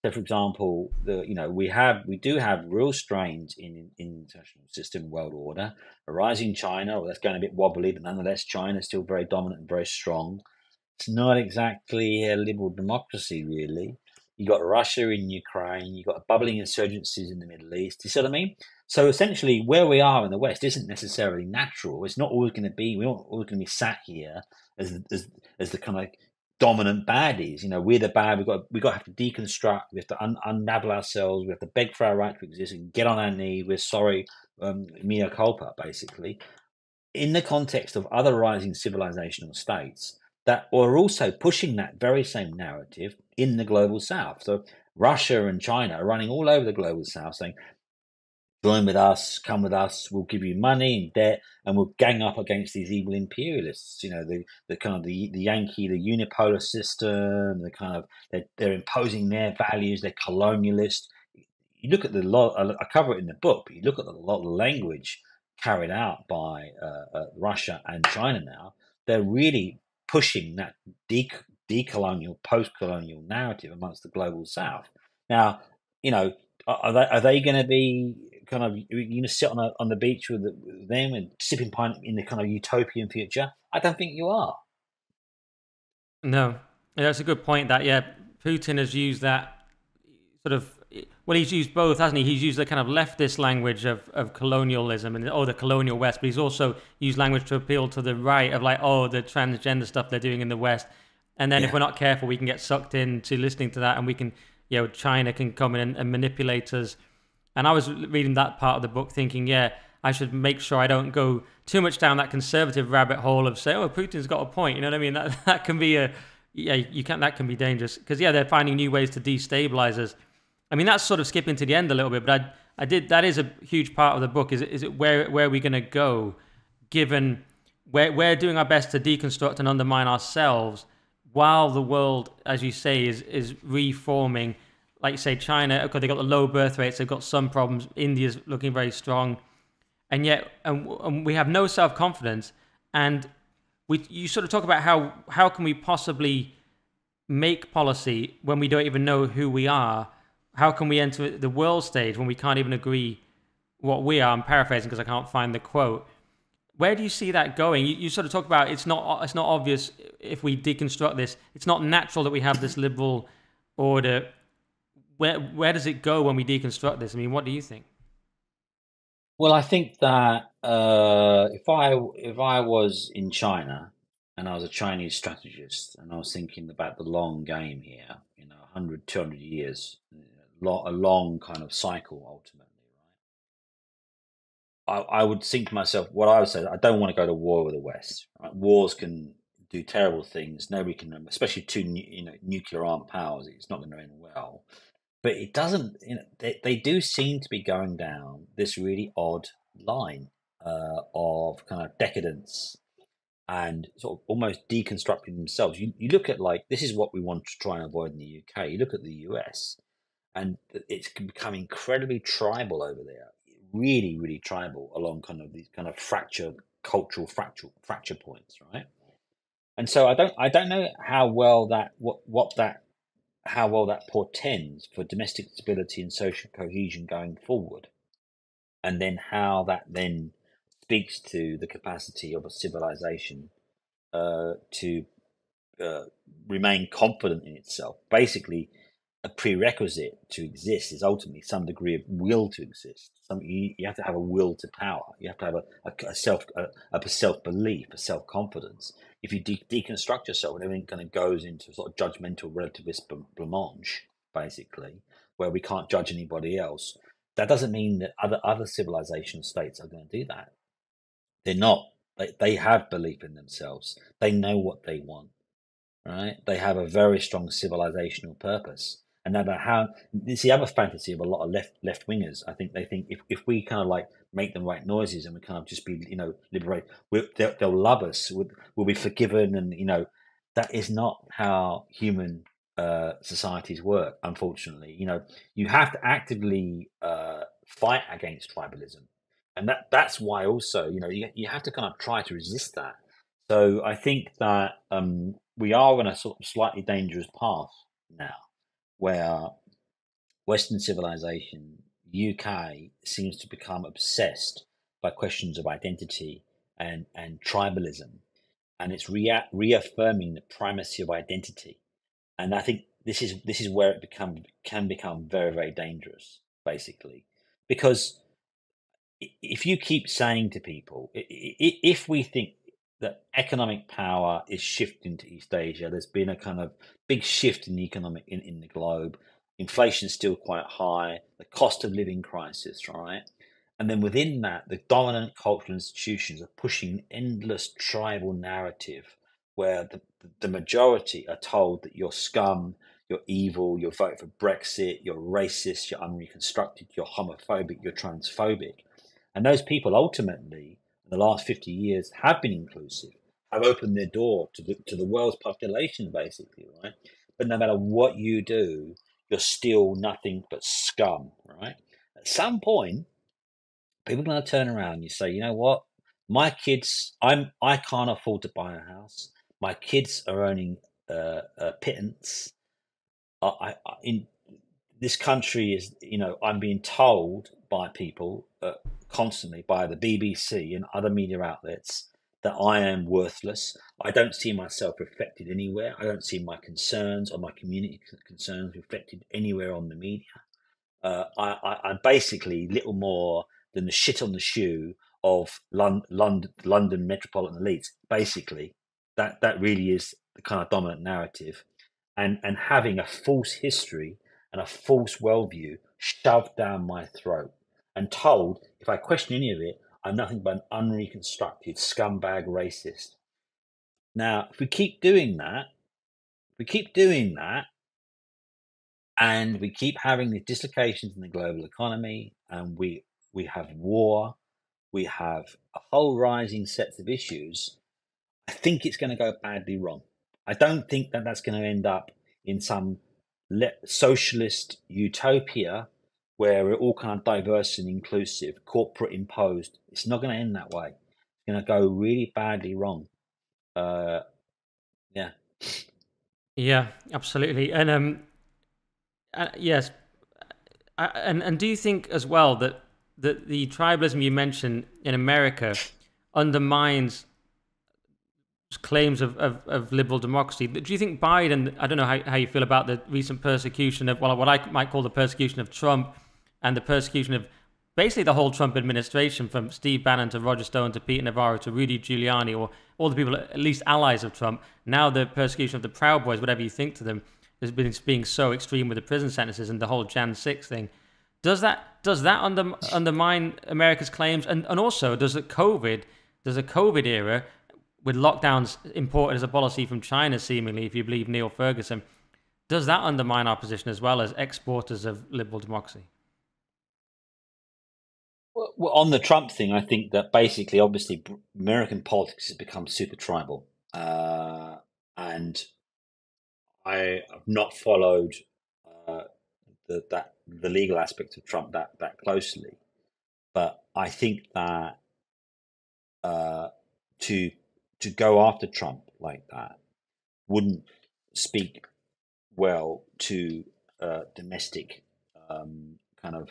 Speaker 3: So, for example, we do have real strains in international system world order. A rising China, well, that's going a bit wobbly, but nonetheless, China is still very dominant and very strong. It's not exactly a liberal democracy, really. You got Russia in Ukraine, you got bubbling insurgencies in the Middle East. You see what I mean? So essentially, where we are in the West isn't necessarily natural. It's not always going to be. We're not always going to be sat here as the kind of dominant baddies. We're the bad. We got to have to deconstruct. We have to unravel ourselves. We have to beg for our right to exist and get on our knees. We're sorry, mea culpa, basically. In the context of other rising civilizational states that are also pushing that very same narrative in the global south. So Russia and China are running all over the global south saying, join with us, come with us, we'll give you money and debt, and we'll gang up against these evil imperialists. The kind of the Yankee, the unipolar system, the kind of they're imposing their values, they're colonialist. You look at the lot, I cover it in the book, but you look at a lot of language carried out by Russia and China now, they're really pushing that decolonial, post-colonial narrative amongst the global south. Now, are they going to be kind of, you going to sit on the beach with them and sipping pint in the kind of utopian future? I don't think you are.
Speaker 1: No, Yeah, that's a good point. That yeah, Putin has used that sort of. Well, he's used both, hasn't he? He's used the kind of leftist language of colonialism and the colonial West, but he's also used language to appeal to the right of like, oh, the transgender stuff they're doing in the West. And then if
Speaker 3: Yeah.
Speaker 1: we're not careful, we can get sucked into listening to that, and we can, China can come in and manipulate us. And I was reading that part of the book thinking, yeah, I should make sure I don't go too much down that conservative rabbit hole of say, oh, Putin's got a point. You know what I mean? That can be that can be dangerous because yeah, they're finding new ways to destabilize us. I mean, that's sort of skipping to the end a little bit, but that is a huge part of the book. Is it where are we going to go, given we're doing our best to deconstruct and undermine ourselves, while the world, as you say, is reforming. Like you say, China, okay, they got the low birth rates, they've got some problems. India's looking very strong, and yet, and we have no self confidence. And you sort of talk about how can we possibly make policy when we don't even know who we are? How can we enter the world stage when we can't even agree what we are? I'm paraphrasing because I can't find the quote. Where do you see that going? You sort of talk about it's not obvious if we deconstruct this. It's not natural that we have this liberal order. Where does it go when we deconstruct this? I mean, what do you think?
Speaker 3: Well, I think that if I was in China and I was a Chinese strategist and I was thinking about the long game here, 100, 200 years, a long kind of cycle ultimately, right? I would think to myself, what I would say, I don't want to go to war with the West. Right? Wars can do terrible things. Nobody can, especially two nuclear armed powers. It's not going to end well. But it doesn't, they do seem to be going down this really odd line of kind of decadence and sort of almost deconstructing themselves. You look at like, this is what we want to try and avoid in the UK. You look at the US and it's become incredibly tribal over there, really, really tribal along kind of these kind of cultural fracture points, right? And so I don't know how well that portends for domestic stability and social cohesion going forward, and then how that then speaks to the capacity of a civilization to uh, remain confident in itself. Basically, a prerequisite to exist is ultimately some degree of will to exist. You have to have a will to power. You have to have a self belief, a self confidence. If you deconstruct yourself, and everything kind of goes into sort of judgmental relativist blancmange, basically, where we can't judge anybody else. That doesn't mean that other civilization states are going to do that. They're not. They have belief in themselves. They know what they want, right? They have a very strong civilizational purpose. And no matter how, it's the other fantasy of a lot of left wingers. I think they think if we kind of like make the right noises and we kind of just be, liberate, they'll love us, we'll be forgiven. And, that is not how human societies work, unfortunately. You have to actively fight against tribalism. And that's why also, you have to kind of try to resist that. So I think that we are on a sort of slightly dangerous path now, where Western civilization, UK, seems to become obsessed by questions of identity and tribalism, and it's reaffirming the primacy of identity. And I think this is where it can become very, very dangerous, basically, because if you keep saying to people, if we think that economic power is shifting to East Asia, there's been a kind of big shift in the economic in the globe. Inflation's still quite high, the cost of living crisis, right? And then within that, the dominant cultural institutions are pushing an endless tribal narrative where the majority are told that you're scum, you're evil, you're voting for Brexit, you're racist, you're unreconstructed, you're homophobic, you're transphobic. And those people ultimately, in the last 50 years, have been inclusive, have opened their door to the world's population, basically, right? But no matter what you do, you're still nothing but scum, right? At some point, people are going to turn around and you say, you know what? My kids, I can't afford to buy a house. My kids are earning a pittance. In this country is, I'm being told by people constantly, by the BBC and other media outlets, that I am worthless. I don't see myself reflected anywhere. I don't see my concerns or my community concerns reflected anywhere on the media. I'm basically little more than the shit on the shoe of London metropolitan elites. Basically, that really is the kind of dominant narrative, and having a false history and a false worldview shoved down my throat and told if I question any of it, I'm nothing but an unreconstructed scumbag racist. Now, if we keep doing that, and we keep having the dislocations in the global economy, and we have war, we have a whole rising sets of issues. I think it's going to go badly wrong. I don't think that that's going to end up in some socialist utopia where we're all kind of diverse and inclusive, corporate imposed. It's not going to end that way. It's going to go really badly wrong. Yeah.
Speaker 1: Yeah, absolutely. And yes, and do you think as well that the tribalism you mentioned in America undermines claims of liberal democracy? Do you think Biden, I don't know how you feel about the recent persecution of, well, what I might call the persecution of Trump and the persecution of basically the whole Trump administration, from Steve Bannon to Roger Stone to Peter Navarro to Rudy Giuliani, or all the people, at least allies of Trump. Now the persecution of the Proud Boys, whatever you think to them, has been being so extreme with the prison sentences and the whole Jan 6 thing. Does that undermine America's claims? And also, does a COVID era, with lockdowns imported as a policy from China, seemingly, if you believe Neil Ferguson, does that undermine our position as well as exporters of liberal democracy?
Speaker 3: Well, on the Trump thing, I think that basically, obviously, American politics has become super tribal, and I have not followed the legal aspect of Trump that closely, but I think that to go after Trump like that wouldn't speak well to domestic kind of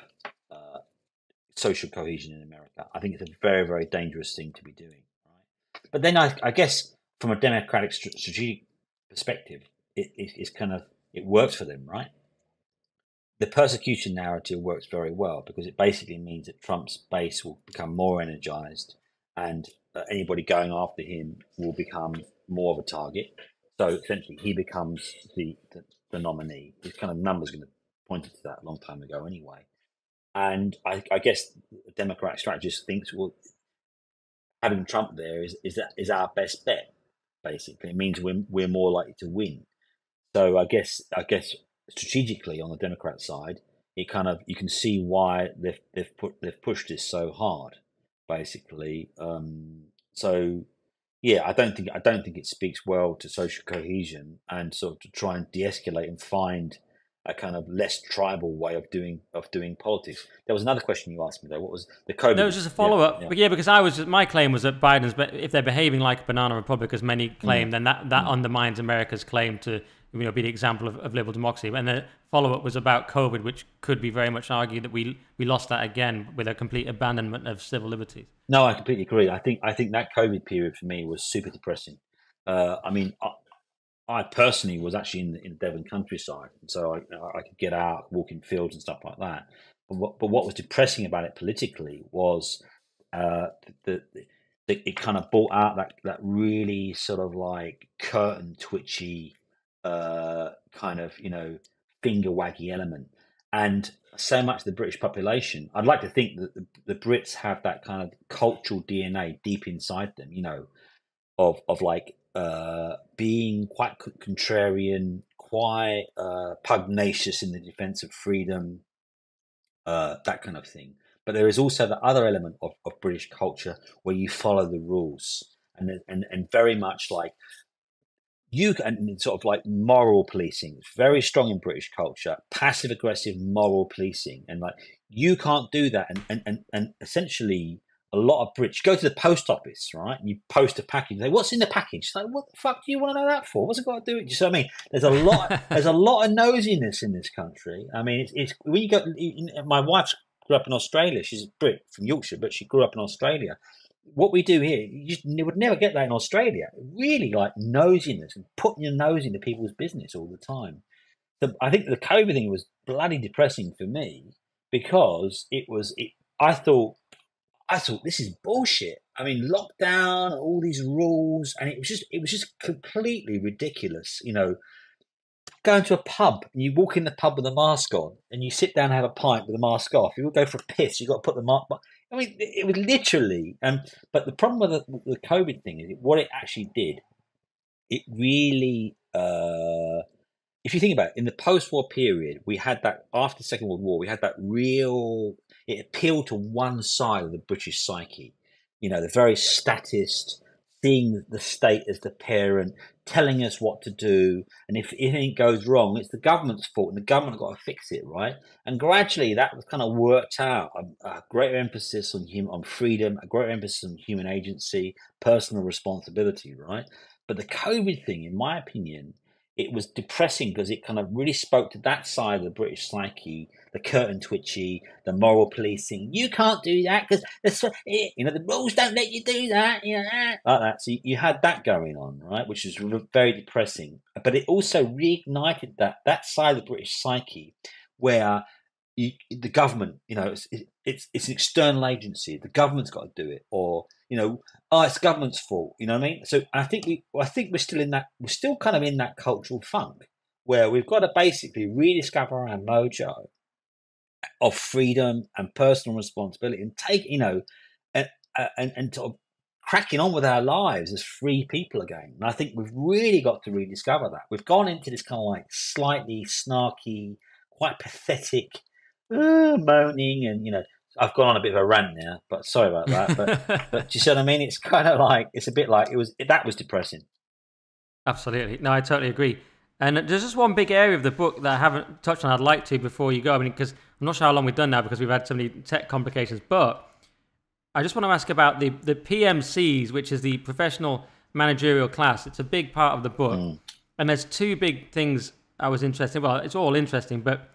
Speaker 3: social cohesion in America. I think it's a very, very dangerous thing to be doing. Right? But then I guess from a democratic strategic perspective, it's kind of, it works for them, right? The persecution narrative works very well because it basically means that Trump's base will become more energized, and anybody going after him will become more of a target. So essentially, he becomes the nominee. His kind of numbers going to point to that a long time ago anyway. And I guess the Democratic strategist thinks, well, having Trump there is our best bet. Basically, it means we're more likely to win. So I guess strategically on the Democrat side, it kind of, you can see why they've pushed this so hard. Basically, so yeah, I don't think it speaks well to social cohesion and sort of to try and de-escalate and find a kind of less tribal way of doing politics. There was another question you asked me though. What was the COVID?
Speaker 1: No, it was just a follow up.
Speaker 3: Yeah.
Speaker 1: But yeah, because my claim was that Biden's, if they're behaving like a banana republic, as many claim, then that undermines America's claim to be the example of liberal democracy. And the follow up was about COVID, which could be very much argued that we lost that again with a complete abandonment of civil liberties.
Speaker 3: No, I completely agree. I think that COVID period for me was super depressing. I mean, I personally was actually in the Devon countryside, and so I could get out, walk in fields and stuff like that. But what was depressing about it politically was it kind of brought out that really sort of like curtain twitchy kind of finger waggy element, and so much of the British population. I'd like to think that the Brits have that kind of cultural DNA deep inside them, of like being quite contrarian, quite pugnacious in the defense of freedom, that kind of thing. But there is also the other element of British culture where you follow the rules, and very much like and sort of like moral policing. It's very strong in British culture, passive aggressive moral policing, and like you can't do that. And essentially, a lot of Brits go to the post office, right? And you post a package. They say, "What's in the package?" It's like, "What the fuck do you want to know that for? What's it got to do with it?" Do you see what I mean? There's a lot. There's a lot of nosiness in this country. I mean, it's when you go. My wife grew up in Australia. She's a Brit from Yorkshire, but she grew up in Australia. what we do here, you would never get that in Australia. Really, like nosiness and putting your nose into people's business all the time. I think the COVID thing was bloody depressing for me because it was. I thought this is bullshit. I mean, lockdown, all these rules, and it was just completely ridiculous. You know, going to a pub and you walk in the pub with a mask on and you sit down and have a pint with the mask off. You go for a piss, you got to put the mask. I mean, it was literally. But the problem with the COVID thing is what it actually did. It really. If you think about it, in the post-war period, we had that after the Second World War, we had that real. It appealed to one side of the British psyche, you know, the very statist, seeing the state as the parent, telling us what to do, and if anything goes wrong, it's the government's fault, and the government got to fix it, right? And gradually, that was kind of worked out. A greater emphasis on freedom, a greater emphasis on human agency, personal responsibility, right? But the COVID thing, in my opinion, it was depressing because it kind of really spoke to that side of the British psyche, the curtain twitchy, the moral policing. You can't do that because the rules don't let you do that, like that. So you had that going on, right, which was very depressing. But it also reignited that side of the British psyche where the government, it's an external agency. The government's got to do it, or it's the government's fault. You know what I mean? So I think we're still in that. We're still kind of in that cultural funk where we've got to basically rediscover our mojo of freedom and personal responsibility, and take and sort of cracking on with our lives as free people again. And I think we've really got to rediscover that. We've gone into this kind of like slightly snarky, quite pathetic moaning, and I've gone on a bit of a rant now, but sorry about that. But do you see what I mean? It's kind of like, it's a bit like that was depressing.
Speaker 1: Absolutely. No, I totally agree. And there's just one big area of the book that I haven't touched on I'd like to before you go. I mean, because I'm not sure how long we've done now because we've had so many tech complications. But I just want to ask about the PMCs, which is the professional managerial class. It's a big part of the book. And there's two big things I was interested in. Well, it's all interesting, but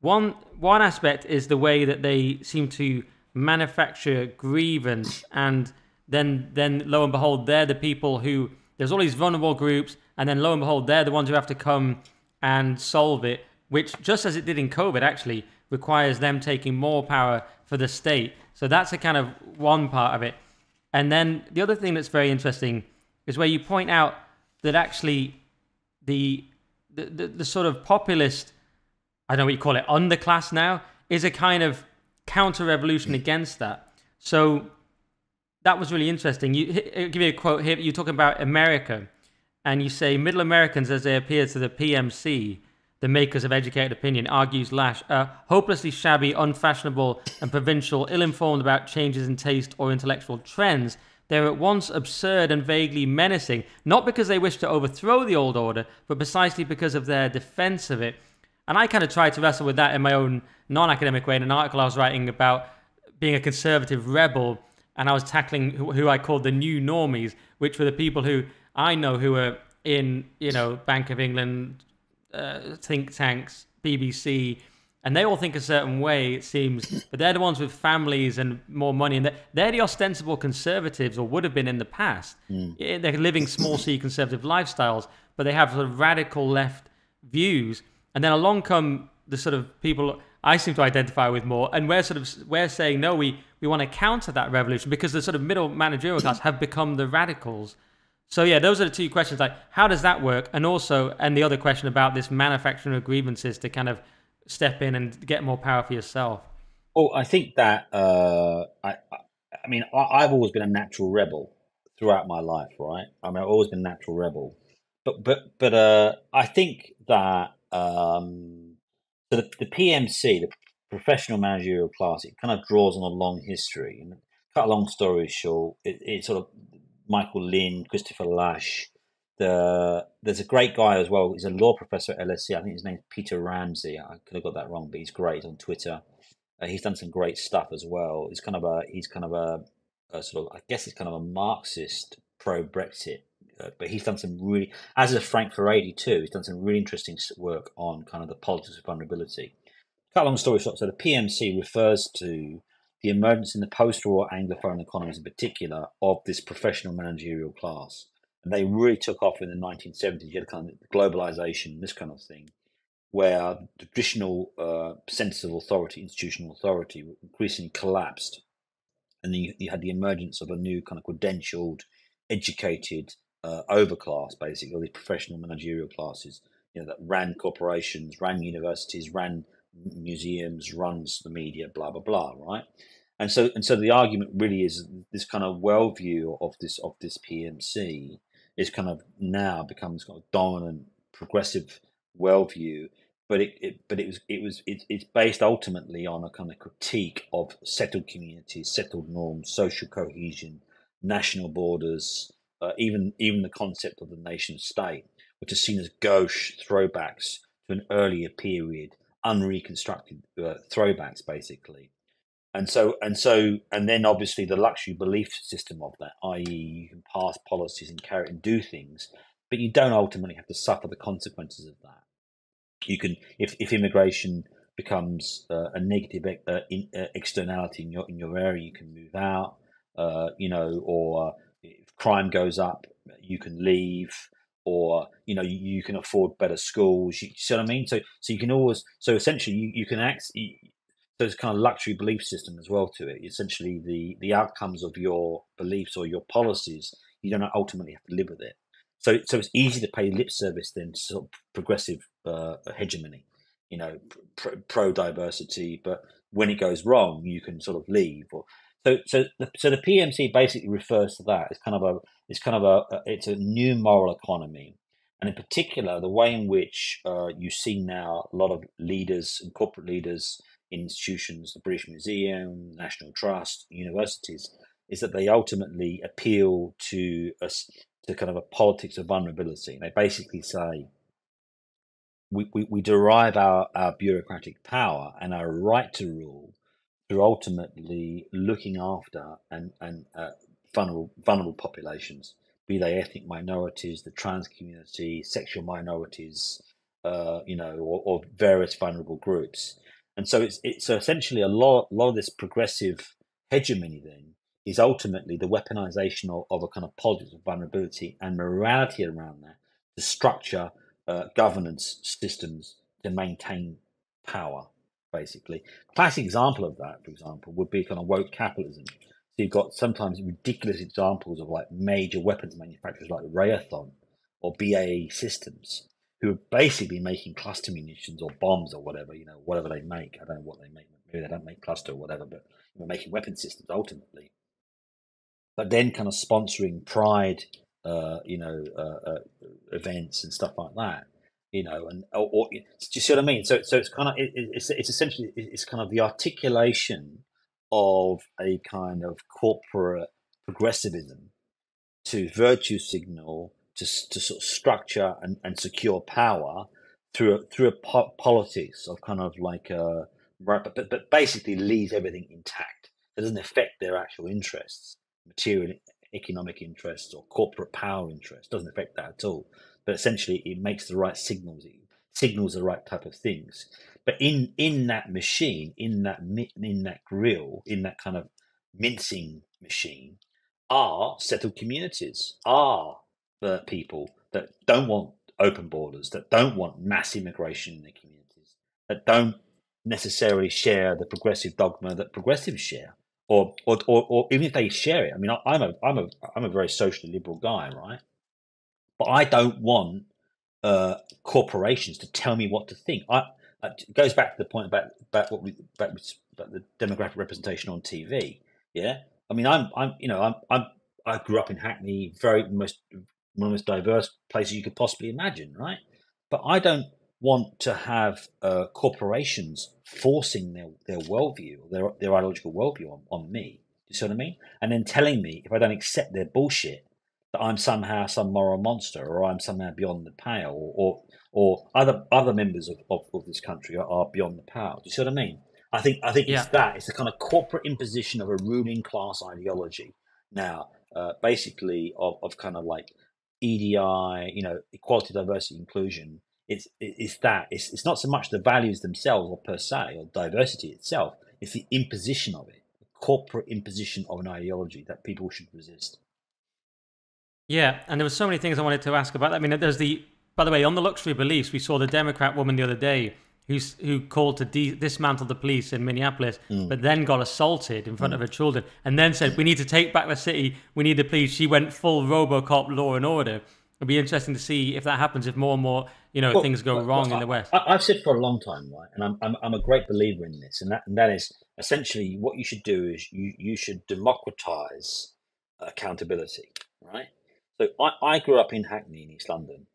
Speaker 1: one aspect is the way that they seem to manufacture grievance, and then lo and behold, they're the people who, there's all these vulnerable groups, and then lo and behold, they're the ones who have to come and solve it, which, just as it did in COVID, actually requires them taking more power for the state. So that's a kind of one part of it. And then the other thing that's very interesting is where you point out that actually the sort of populist, I don't know what you call it, underclass now, is a kind of counter-revolution against that. So that was really interesting. I'll give you a quote here. You're talking about America, and you say, middle Americans, as they appear to the PMC, the makers of educated opinion, argues Lash, are hopelessly shabby, unfashionable, and provincial, ill-informed about changes in taste or intellectual trends. They're at once absurd and vaguely menacing, not because they wish to overthrow the old order, but precisely because of their defense of it. And I kind of tried to wrestle with that in my own non-academic way in an article I was writing about being a conservative rebel, and I was tackling who I called the new normies, which were the people who I know who are in, Bank of England, think tanks, BBC, and they all think a certain way, it seems, but they're the ones with families and more money, and they're the ostensible conservatives, or would have been in the past. They're living small c conservative lifestyles, but they have sort of radical left views. And then along come the sort of people I seem to identify with more, and we're saying, no, we want to counter that revolution because the sort of middle managerial class have become the radicals. So yeah, those are the two questions, like how does that work? And the other question about this manufacturing of grievances to kind of step in and get more power for yourself.
Speaker 3: Well, I think that I've always been a natural rebel throughout my life, right? I mean, I've always been a natural rebel, but I think that so the PMC, the professional managerial class, it kind of draws on a long history. And cut a long story short, it's sort of Michael Lynn, Christopher Lash. There's a great guy as well. He's a law professor at LSE. I think his name's Peter Ramsey. I could have got that wrong, but he's great. He's on Twitter. He's done some great stuff as well. He's kind of a sort of, I guess it's kind of a Marxist pro Brexit, but he's done some really, as is Frank Furedi too. He's done some really interesting work on kind of the politics of vulnerability. Cut a long story short, so the PMC refers to the emergence in the post-war Anglophone economies in particular of this professional managerial class. And they really took off in the 1970s. You had kind of globalization, this kind of thing, where the traditional centers of authority, institutional authority, increasingly collapsed. And then you had the emergence of a new kind of credentialed, educated overclass, basically, all these professional managerial classes, that ran corporations, ran universities, ran museums, runs the media, blah blah blah, right? And so the argument really is this kind of worldview of this PMC is kind of now becomes kind of dominant progressive worldview, but it's based ultimately on a kind of critique of settled communities, settled norms, social cohesion, national borders, even the concept of the nation state, which is seen as gauche throwbacks to an earlier period, unreconstructed throwbacks, basically. And then obviously the luxury belief system of that, i.e., you can pass policies and carry and do things, but you don't ultimately have to suffer the consequences of that. You can, if immigration becomes a negative externality in your area, you can move out, or if crime goes up, you can leave, or you can afford better schools. You see what I mean? So you can always, so essentially you can act. There's kind of luxury belief system as well to it. Essentially, the outcomes of your beliefs or your policies, you don't ultimately have to live with it. So it's easy to pay lip service then to sort of progressive hegemony, pro diversity. But when it goes wrong, you can sort of leave. So the PMC basically refers to that. It's a new moral economy, and in particular, the way in which you see now a lot of leaders and corporate leaders, institutions, the British Museum, National Trust, universities, is that they ultimately appeal to us to kind of a politics of vulnerability. They basically say we derive our bureaucratic power and our right to rule through ultimately looking after and vulnerable populations, be they ethnic minorities, the trans community, sexual minorities, or various vulnerable groups. And so it's so essentially a lot of this progressive hegemony then is ultimately the weaponization of a kind of politics of vulnerability and morality around that to structure governance systems to maintain power, basically. Classic example of that, for example, would be kind of woke capitalism. So you've got sometimes ridiculous examples of like major weapons manufacturers like Raytheon or BAE Systems, who are basically making cluster munitions or bombs or whatever, whatever they make. I don't know what they make. Maybe they don't make cluster or whatever, but they're making weapon systems ultimately. But then kind of sponsoring pride, events and stuff like that, or do you see what I mean? So it's kind of it's essentially it's kind of the articulation of a kind of corporate progressivism to virtue signal to sort of structure and secure power through a politics of kind of like but basically leaves everything intact. It doesn't affect their actual interests, material economic interests or corporate power interests. Doesn't affect that at all. But essentially, it makes the right signals. It signals the right type of things. But in that machine, in that grill, in that kind of mincing machine, are settled communities, are the people that don't want open borders, that don't want mass immigration in their communities, that don't necessarily share the progressive dogma that progressives share, or even if they share it. I mean, I'm a very socially liberal guy, right? But I don't want corporations to tell me what to think. It goes back to the point about the demographic representation on TV. Yeah, I mean, I grew up in Hackney, one of the most diverse places you could possibly imagine, right? But I don't want to have corporations forcing their worldview, their ideological worldview on me. Do you see what I mean? And then telling me if I don't accept their bullshit that I'm somehow some moral monster, or I'm somehow beyond the pale, or other members of this country are beyond the pale. Do you see what I mean? I think
Speaker 1: Yeah.
Speaker 3: it's the kind of corporate imposition of a ruling class ideology now, basically of kind of like EDI, equality, diversity, inclusion. It's not so much the values themselves or per se or diversity itself. It's the imposition of it, corporate imposition of an ideology that people should resist.
Speaker 1: Yeah, and there were so many things I wanted to ask about that. I mean, there's by the way, on the luxury beliefs, we saw the Democrat woman the other day who called to dismantle the police in Minneapolis, but then got assaulted in front of her children, and then said, "We need to take back the city. We need the police." She went full RoboCop, Law and Order. It'd be interesting to see if that happens, if more and more, things go wrong in the West.
Speaker 3: I've said for a long time, right, and I'm a great believer in this, and that is essentially what you should do is you should democratize accountability, right? So I grew up in Hackney in East London.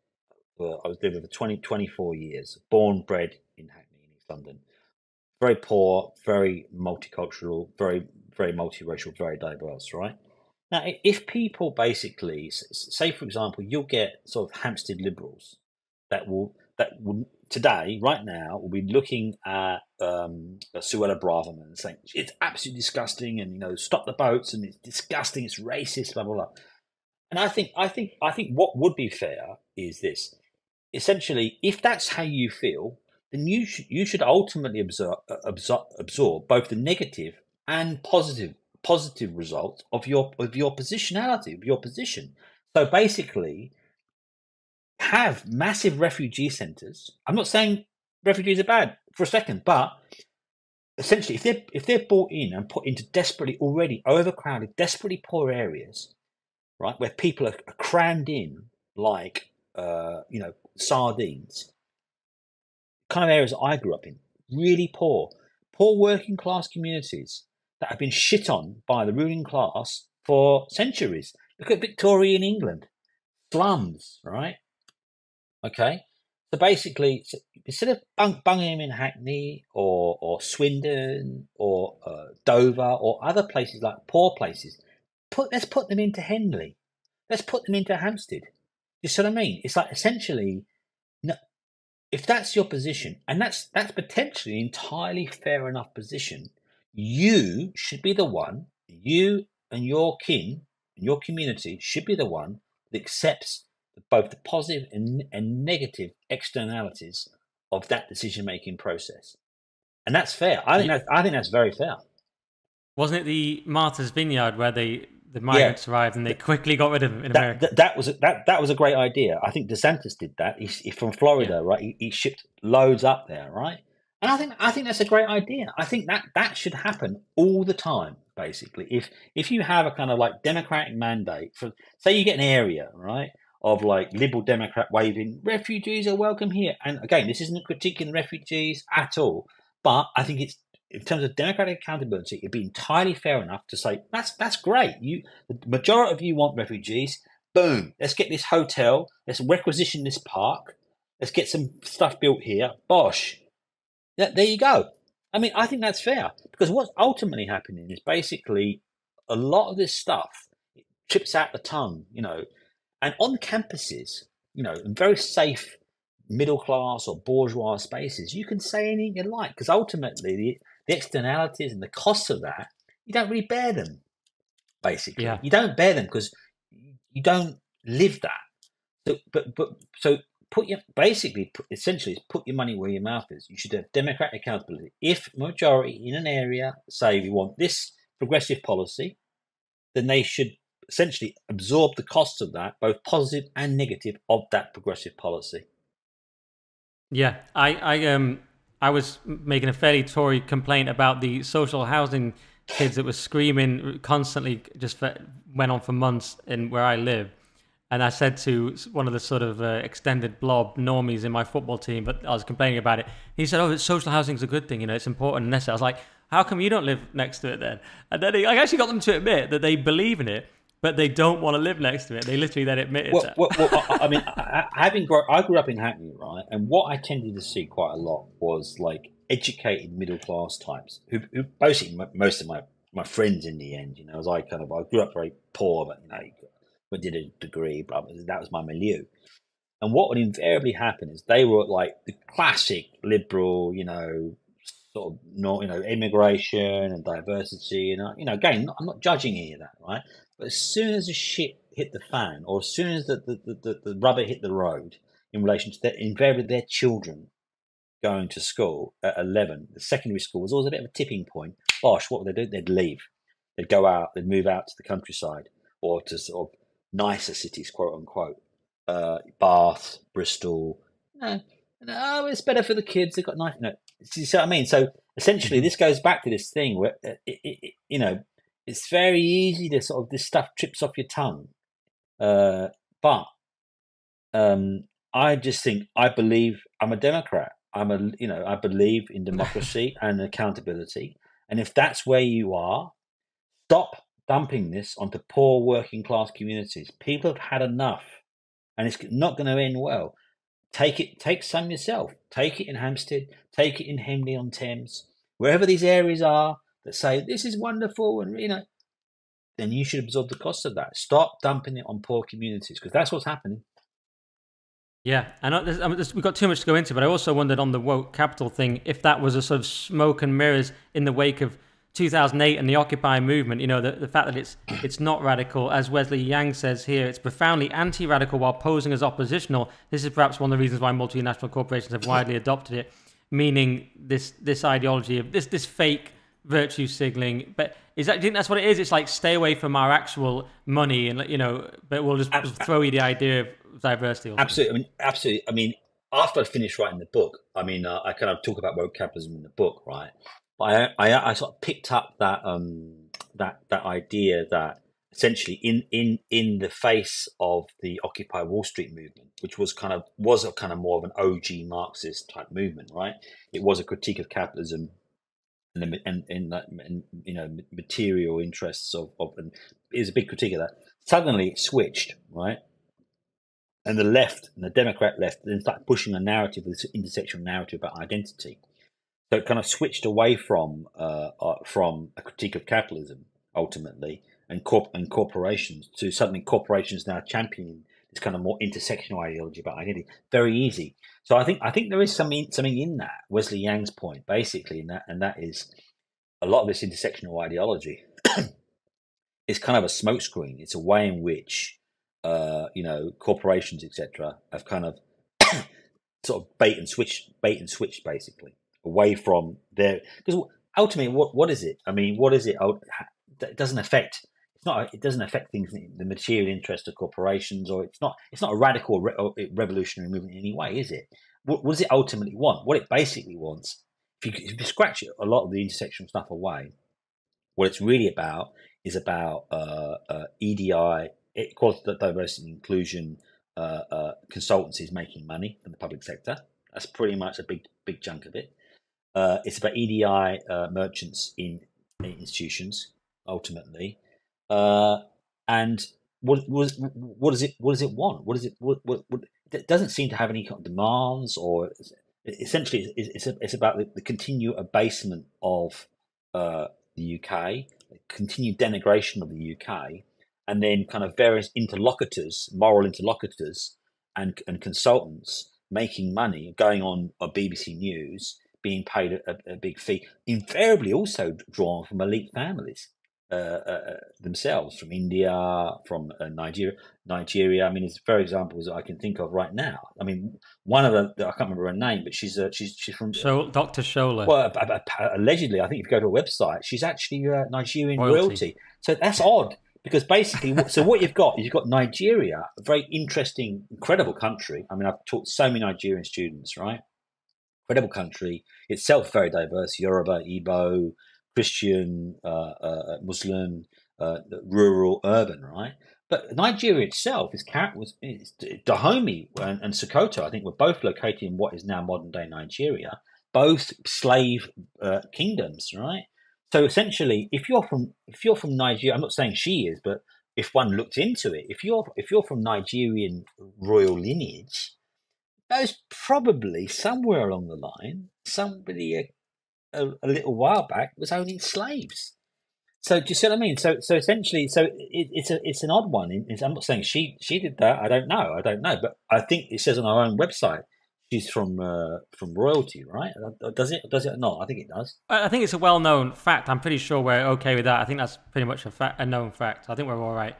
Speaker 3: I was living for 24 years, born, bred in Hackney in East London. Very poor, very multicultural, very, very multiracial, very diverse, right? Now, if people basically say, for example, you'll get sort of Hampstead liberals that will today, right now, will be looking at Suella Braverman and saying it's absolutely disgusting, and stop the boats, and it's disgusting, it's racist, blah blah blah. And I think what would be fair is this: essentially, if that's how you feel, then you should ultimately absorb both the negative and positive results of your positionality, of your position. So basically, have massive refugee centres. I'm not saying refugees are bad for a second, but essentially, if they're brought in and put into desperately already overcrowded, desperately poor areas, right, where people are crammed in like sardines, kind of areas I grew up in, really poor working class communities that have been shit on by the ruling class for centuries. Look at Victorian England, slums, right? Okay, so basically, instead of bunging them in Hackney or Swindon or Dover or other places like poor places, let's put them into Henley, let's put them into Hampstead. You see what I mean? It's like essentially, if that's your position, and that's potentially an entirely fair enough position, you should be the one, you and your kin and your community should be the one that accepts both the positive and negative externalities of that decision-making process. And that's fair. I think that's very fair.
Speaker 1: Wasn't it the Martha's Vineyard where the migrants arrived and they quickly got rid of them in America?
Speaker 3: That was a great idea. I think DeSantis did that. He's from Florida, right? He shipped loads up there, right? And I think that's a great idea. I think that should happen all the time. Basically, if you have a kind of like democratic mandate for, say, you get an area, right, of like liberal Democrat waving refugees are welcome here, and again, this isn't critiquing the refugees at all, but I think it's, in terms of democratic accountability, it'd be entirely fair enough to say that's great. The majority of you want refugees. Boom. Let's get this hotel. Let's requisition this park. Let's get some stuff built here. Bosh. There you go. I mean, I think that's fair, because what's ultimately happening is basically a lot of this stuff trips out the tongue, and on campuses, in very safe middle class or bourgeois spaces, you can say anything you like, because ultimately the externalities and the costs of that, you don't really bear them. Basically, you don't bear them because you don't live that. So essentially, put your money where your mouth is. You should have democratic accountability. If majority in an area say we want this progressive policy, then they should essentially absorb the costs of that, both positive and negative, of that progressive policy.
Speaker 1: Yeah, I was making a fairly Tory complaint about the social housing kids that were screaming constantly, went on for months in where I live. And I said to one of the sort of extended blob normies in my football team, but I was complaining about it. He said, "Oh, social housing is a good thing, it's important and necessary." I was like, "How come you don't live next to it then?" And then I actually got them to admit that they believe in it, but they don't want to live next to it. They literally then admitted that.
Speaker 3: Well, I mean, I grew up in Hackney, right? And what I tended to see quite a lot was like educated middle class types who basically most of my friends in the end, as I grew up very poor, but I did a degree, blah, blah, that was my milieu. And what would invariably happen is they were like the classic liberal, sort of, immigration and diversity. And, again, I'm not judging any of that, right? But as soon as the shit hit the fan, or as soon as the rubber hit the road in relation to invariably their children going to school at 11, the secondary school was always a bit of a tipping point. Gosh, what would they do? They'd leave. They'd go out, they'd move out to the countryside or to sort of nicer cities, quote unquote, Bath, Bristol. No, no, it's better for the kids. They've got nice. No, you see what I mean? So essentially, this goes back to this thing where you know, it's very easy to sort of this stuff trips off your tongue, but I just think I believe I'm a Democrat. I believe in democracy and accountability. And if that's where you are, stop dumping this onto poor working class communities. People have had enough, and it's not going to end well. Take some yourself. Take it in Hampstead. Take it in Henley on Thames, wherever these areas are that say this is wonderful, and then you should absorb the cost of that. Stop dumping it on poor communities, because that's what's happening.
Speaker 1: Yeah, we've got too much to go into, but I also wondered on the woke capital thing if that was a sort of smoke and mirrors in the wake of 2008 and the Occupy movement. The fact that it's not radical, as Wesley Yang says here, it's profoundly anti-radical while posing as oppositional. This is perhaps one of the reasons why multinational corporations have widely adopted it, meaning this ideology of this fake virtue signaling. But do you think that's what it is? It's like, stay away from our actual money, and but we'll just throw you the idea of diversity.
Speaker 3: Absolutely. I mean, after I finished writing the book, I kind of talk about woke capitalism in the book, right? But I sort of picked up that that idea that essentially in the face of the Occupy Wall Street movement, which was a kind of more of an OG Marxist type movement, right? It was a critique of capitalism and material interests of and it was a big critique of that. Suddenly it switched, right? And the left, and the Democrat left, then started pushing a narrative, this intersectional narrative about identity. So it kind of switched away from a critique of capitalism ultimately and corporations to suddenly corporations now championing this kind of more intersectional ideology about identity. Very easy. So I think there is something in that, Wesley Yang's point, basically, and that is a lot of this intersectional ideology is kind of a smokescreen. It's a way in which corporations, etc., have kind of sort of bait and switch, basically, away from their, because ultimately, what is it? I mean, what is it? It doesn't affect. It doesn't affect things, the material interest of corporations, or it's not a radical revolutionary movement in any way, is it? What does it ultimately want? What it basically wants, if you scratch a lot of the intersectional stuff away, what it's really about is about EDI, equality, diversity, and inclusion, consultancies making money from the public sector. That's pretty much a big chunk of it. It's about EDI merchants in institutions, ultimately. And what does it want? It doesn't seem to have any kind of demands, or essentially it's about the continued abasement of the UK, continued denigration of the UK, and then kind of various moral interlocutors and consultants making money, going on BBC News, being paid a big fee, invariably also drawn from elite families themselves, from India, from Nigeria. I mean, there's very examples that I can think of right now. I mean, one of them, I can't remember her name, but she's from
Speaker 1: Dr. Shola.
Speaker 3: Well, allegedly, I think if you go to a website, she's actually Nigerian royalty. So that's odd, because basically, so what you've got Nigeria, a very interesting, incredible country. I mean, I've taught so many Nigerian students, right? Incredible country, itself very diverse: Yoruba, Igbo, Christian, Muslim, rural, urban, right? But Nigeria itself is Dahomey and Sokoto, I think, were both located in what is now modern day Nigeria, both slave kingdoms, right? So essentially, if you're from Nigeria, I'm not saying she is, but if one looked into it, if you're from Nigerian royal lineage, there's probably somewhere along the line somebody a little while back was owning slaves. So do you see what I mean? So essentially, it's an odd one. I'm not saying she did that. I don't know, but I think it says on our own website she's from royalty, right? Does it not? I think it does.
Speaker 1: I think it's a well-known fact. I'm pretty sure we're okay with that. I think that's pretty much a known fact. I think we're all right.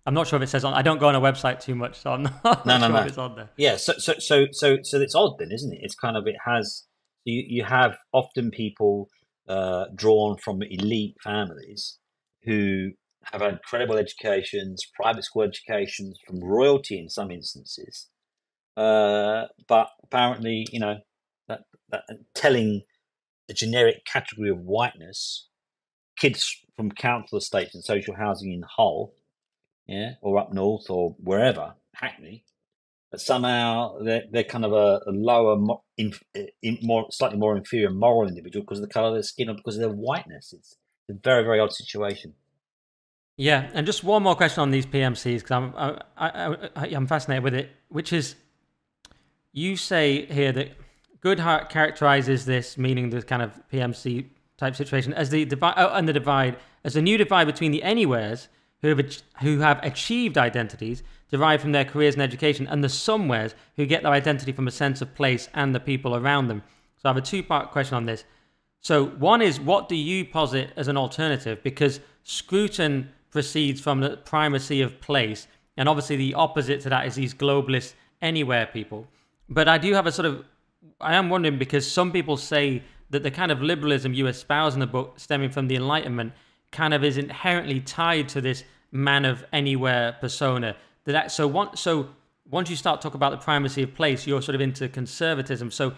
Speaker 1: I'm not sure if it says on. I don't go on a website too much, so I'm not sure if it's on there.
Speaker 3: Yeah. So it's odd then, isn't it? It's kind of, it has. You have often people drawn from elite families who have had credible educations, private school educations, from royalty in some instances, but apparently, that telling a generic category of whiteness, kids from council estates and social housing in Hull, or up north or wherever, Hackney, but somehow they're kind of a lower, slightly more inferior moral individual because of the colour of their skin or because of their whiteness. It's a very, very odd situation.
Speaker 1: Yeah, and just one more question on these PMCs because I'm fascinated with it, which is you say here that Goodhart characterizes this, meaning the kind of PMC type situation, as the divide, as a new divide between the anywheres who have achieved identities derived from their careers and education, and the somewheres who get their identity from a sense of place and the people around them. So I have a two-part question on this. So one is, what do you posit as an alternative? Because Scruton proceeds from the primacy of place, and obviously the opposite to that is these globalist anywhere people. But I do have I am wondering, because some people say that the kind of liberalism you espouse in the book, stemming from the Enlightenment, kind of is inherently tied to this man of anywhere persona. So once you start talking about the primacy of place, you're sort of into conservatism. So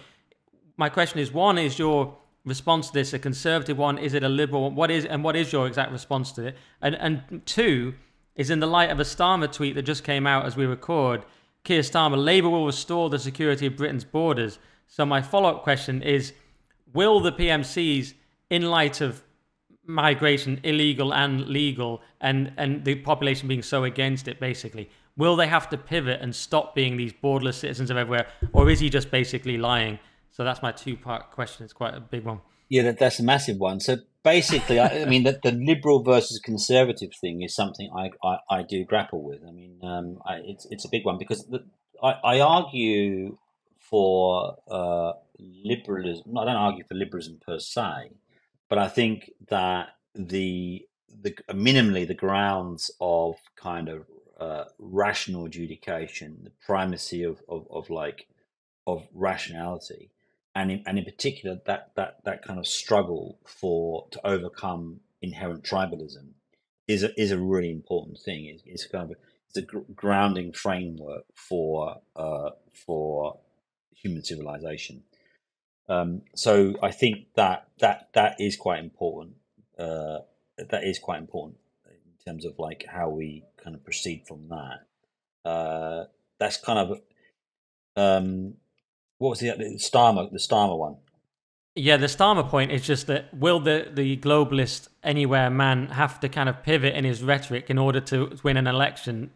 Speaker 1: my question is, one, is your response to this a conservative one? Is it a liberal one? What is your exact response to it? And two, is in the light of a Starmer tweet that just came out as we record, Keir Starmer, Labour will restore the security of Britain's borders. So my follow-up question is, will the PMCs, in light of migration, illegal and legal, and the population being so against it, basically, will they have to pivot and stop being these borderless citizens of everywhere, or is he just basically lying? So that's my two-part question. It's quite a big one.
Speaker 3: Yeah, that's a massive one. So basically, I mean, the liberal versus conservative thing is something I do grapple with. I mean, it's a big one because I argue for liberalism. I don't argue for liberalism per se, but I think that minimally the grounds of kind of rational adjudication, the primacy of rationality, and in particular that kind of struggle to overcome inherent tribalism is a really important thing. It's kind of a grounding framework for human civilization. So I think that is quite important. That is quite important in terms of like how we kind of proceed from that. That's kind of what was the Starmer one?
Speaker 1: Yeah, the Starmer point is just that will the globalist anywhere man have to kind of pivot in his rhetoric in order to win an election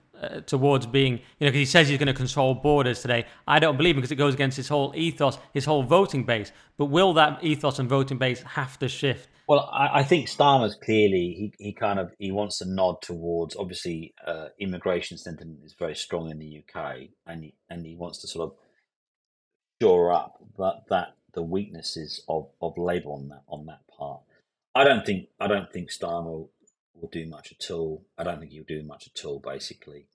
Speaker 1: towards being, because he says he's going to control borders today. I don't believe him because it goes against his whole ethos, his whole voting base. But will that ethos and voting base have to shift?
Speaker 3: Well, I think Starmer's clearly he wants to nod towards, obviously immigration sentiment is very strong in the UK, and he wants to sort of shore up that the weaknesses of Labour on that part. I don't think Starmer will do much at all. I don't think he'll do much at all. Basically,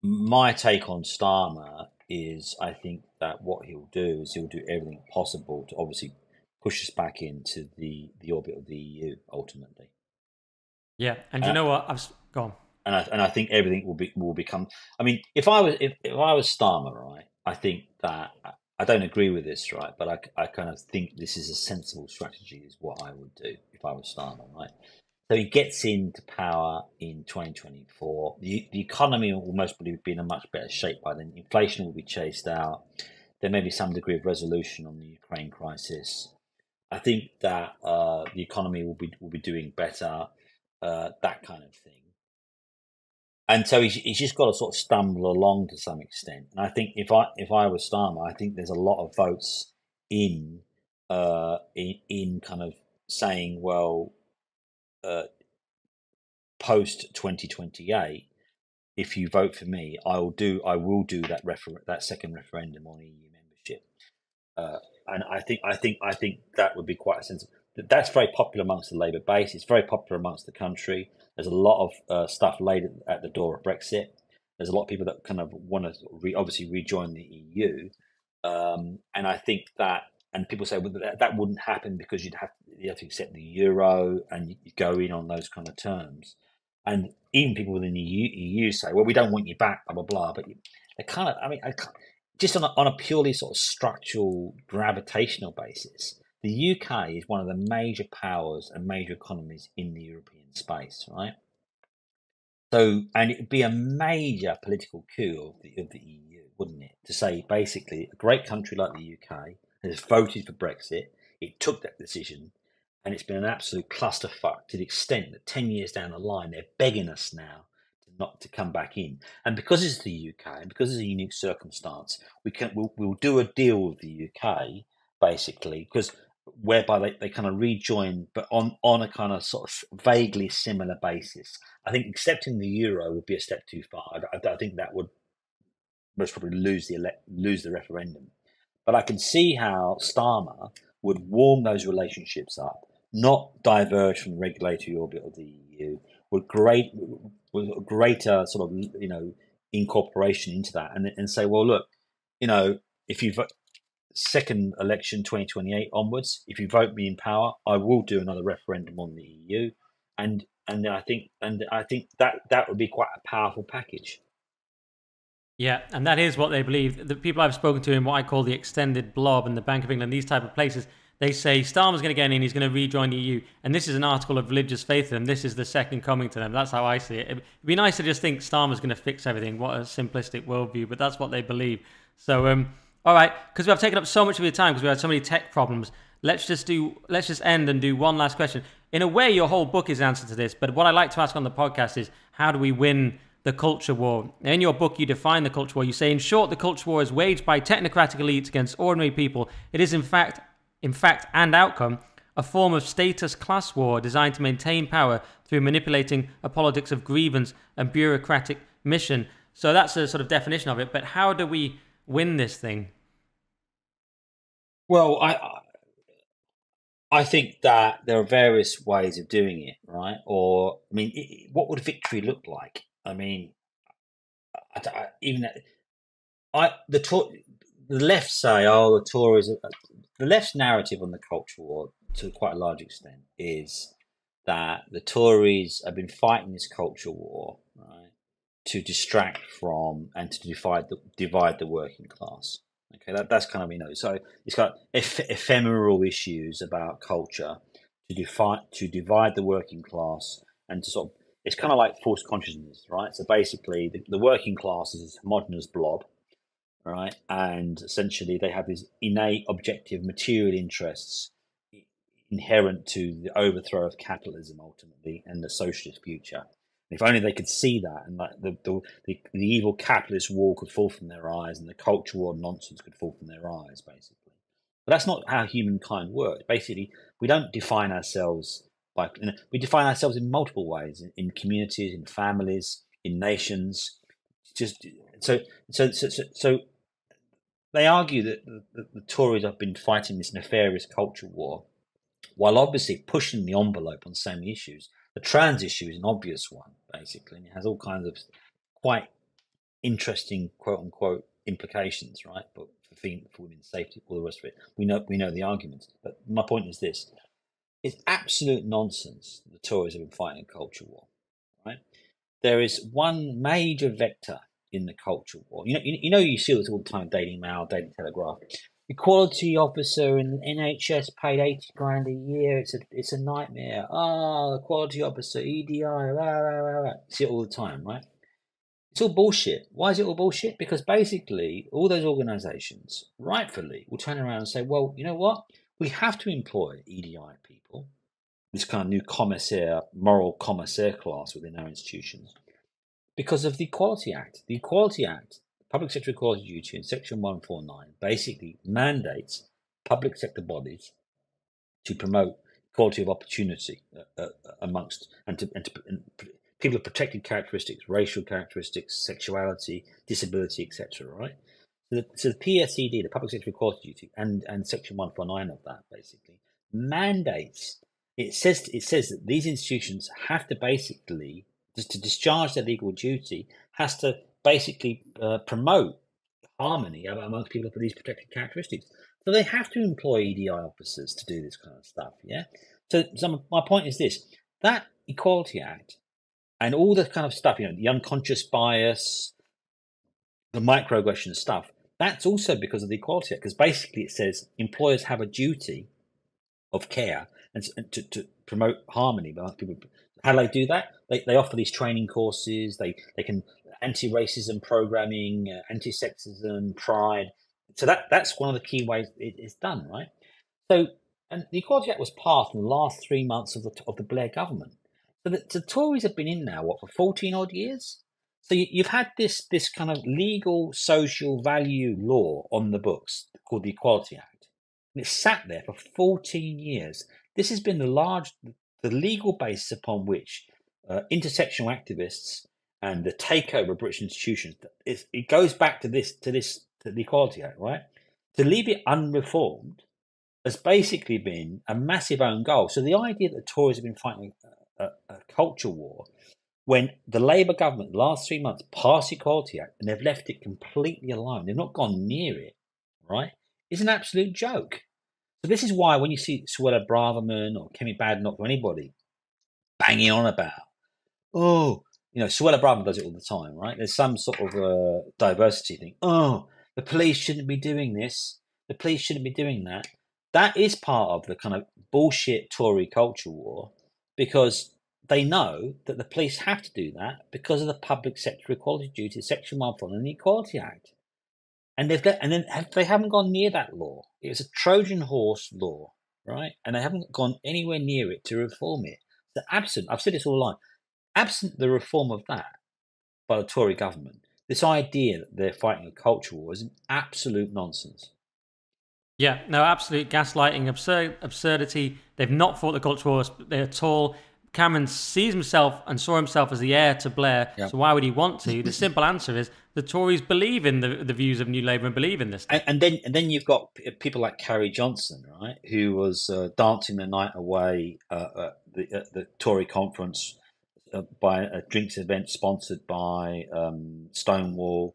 Speaker 3: my take on Starmer is I think that what he'll do is he'll do everything possible to obviously push us back into the orbit of the EU ultimately.
Speaker 1: Yeah, and you know what? I've gone.
Speaker 3: And I think everything will become. I mean, if I was Starmer, right, I think that I don't agree with this, right, but I kind of think this is a sensible strategy, is what I would do if I was Starmer, right. So he gets into power in 2024. The economy will most probably be in a much better shape by then. Inflation will be chased out. There may be some degree of resolution on the Ukraine crisis. I think that the economy will be doing better, that kind of thing. And so he's just got to sort of stumble along to some extent. And I think if I was Starmer, I think there's a lot of votes in kind of saying, well, post 2028, if you vote for me, I will do that second referendum on EU membership. And I think that would be quite a sensible. That's very popular amongst the Labour base. It's very popular amongst the country. There's a lot of stuff laid at the door of Brexit. There's a lot of people that kind of want to obviously rejoin the EU, and I think that and people say, well, that wouldn't happen because you have to accept the euro and you go in on those kind of terms. And even people within the EU say, well, we don't want you back, blah, blah, blah. But they kind of, I mean, just on a purely sort of structural, gravitational basis, the UK is one of the major powers and major economies in the European space, right? So, and it'd be a major political coup of the EU, wouldn't it? To say basically a great country like the UK has voted for Brexit, it took that decision, and it's been an absolute clusterfuck to the extent that 10 years down the line, they're begging us now to not to come back in. And because it's the UK, and because it's a unique circumstance, we'll do a deal with the UK basically, because whereby they kind of rejoin, but on a kind of sort of vaguely similar basis. I think accepting the euro would be a step too far. I think that would most probably lose the referendum. But I can see how Starmer would warm those relationships up, not diverge from the regulatory orbit of the EU, with greater sort of incorporation into that, and say, well, look, if you vote second election 2028 onwards, if you vote me in power, I will do another referendum on the EU, and I think that would be quite a powerful package.
Speaker 1: Yeah, and that is what they believe. The people I've spoken to in what I call the extended blob and the Bank of England, these type of places, they say Starmer's going to get in, he's going to rejoin the EU. And this is an article of religious faith to them. This is the second coming to them. That's how I see it. It'd be nice to just think Starmer's going to fix everything. What a simplistic worldview, but that's what they believe. So, all right, because we have taken up so much of your time because we had so many tech problems. Let's just end and do one last question. In a way, your whole book is answer to this, but what I like to ask on the podcast is, how do we win the culture war? In your book, you define the culture war. You say, in short, the culture war is waged by technocratic elites against ordinary people. It is, in fact, and outcome, a form of status class war designed to maintain power through manipulating a politics of grievance and bureaucratic mission. So that's a sort of definition of it. But how do we win this thing?
Speaker 3: Well, I think that there are various ways of doing it, right? Or, I mean, what would victory look like? I mean, the left say, oh, the Tories. The left's narrative on the culture war, to quite a large extent, is that the Tories have been fighting this culture war, right, to distract from and to divide the working class. Okay, that's kind of so it's got ephemeral issues about culture to divide the working class and to sort of, it's kind of like false consciousness, right? So basically, the working class is this homogenous blob, right? And essentially, they have these innate objective material interests inherent to the overthrow of capitalism ultimately and the socialist future. If only they could see that, and like the evil capitalist war could fall from their eyes, and the culture war nonsense could fall from their eyes, basically. But that's not how humankind works. Basically, we don't define ourselves we define ourselves in multiple ways, in communities, in families, in nations. Just so they argue that the Tories have been fighting this nefarious culture war, while obviously pushing the envelope on so many issues. The trans issue is an obvious one, basically, and it has all kinds of quite interesting quote unquote implications, right? But for women's safety, all the rest of it, we know the arguments. But my point is this: it's absolute nonsense. The Tories have been fighting a culture war, right? There is one major vector in the culture war. You see this all the time: Daily Mail, Daily Telegraph. Equality officer in the NHS paid 80 grand a year. It's a nightmare. Equality officer, EDI, rah, rah, rah, rah. See it all the time, right? It's all bullshit. Why is it all bullshit? Because basically, all those organisations, rightfully, will turn around and say, well, you know what? We have to employ EDI people, this kind of new moral commissaire class within our institutions, because of the Equality Act. The Equality Act, Public Sector Equality Duty in Section 149, basically mandates public sector bodies to promote equality of opportunity amongst and people of protected characteristics, racial characteristics, sexuality, disability, etc. Right? So the PSED, the Public Sector Equality Duty, and Section 149 of that basically mandates. It says that these institutions have to basically, just to discharge their legal duty, has to basically promote harmony amongst people for these protected characteristics. So they have to employ EDI officers to do this kind of stuff. Yeah. So my point is this: that Equality Act and all the kind of stuff, the unconscious bias, the microaggression stuff, that's also because of the Equality Act. Because basically, it says employers have a duty of care and to promote harmony. But people, how do they do that? They offer these training courses. They can anti-racism programming, anti-sexism, pride. So that's one of the key ways it's done, right? So, and the Equality Act was passed in the last 3 months of the Blair government. So the Tories have been in now for 14 odd years. So you've had this kind of legal social value law on the books called the Equality Act, and it's sat there for 14 years. This has been the legal basis upon which intersectional activists and the takeover of British institutions. It goes back to the Equality Act, right? To leave it unreformed has basically been a massive own goal. So the idea that the Tories have been fighting a culture war when the Labour government last 3 months passed the Equality Act and they've left it completely alone, they've not gone near it, right? It's an absolute joke. So this is why when you see Suella Braverman or Kemi Badenoch or anybody banging on about, Suella Braverman does it all the time, right? There's some sort of diversity thing. Oh, the police shouldn't be doing this. The police shouldn't be doing that. That is part of the kind of bullshit Tory culture war, because they know that the police have to do that because of the public sector equality duty, Section 1 and the Equality Act. And they haven't gone near that law. It was a Trojan horse law, right? And they haven't gone anywhere near it to reform it. So I've said this all along, absent the reform of that by the Tory government, this idea that they're fighting a culture war is an absolute nonsense.
Speaker 1: Yeah, no, absolute gaslighting, absurdity. They've not fought the culture war at all. Cameron sees himself and saw himself as the heir to Blair, so why would he want to? The simple answer is the Tories believe in the views of New Labour and believe in this.
Speaker 3: And then you've got people like Carrie Johnson, right, who was dancing the night away at the Tory conference by a drinks event sponsored by Stonewall.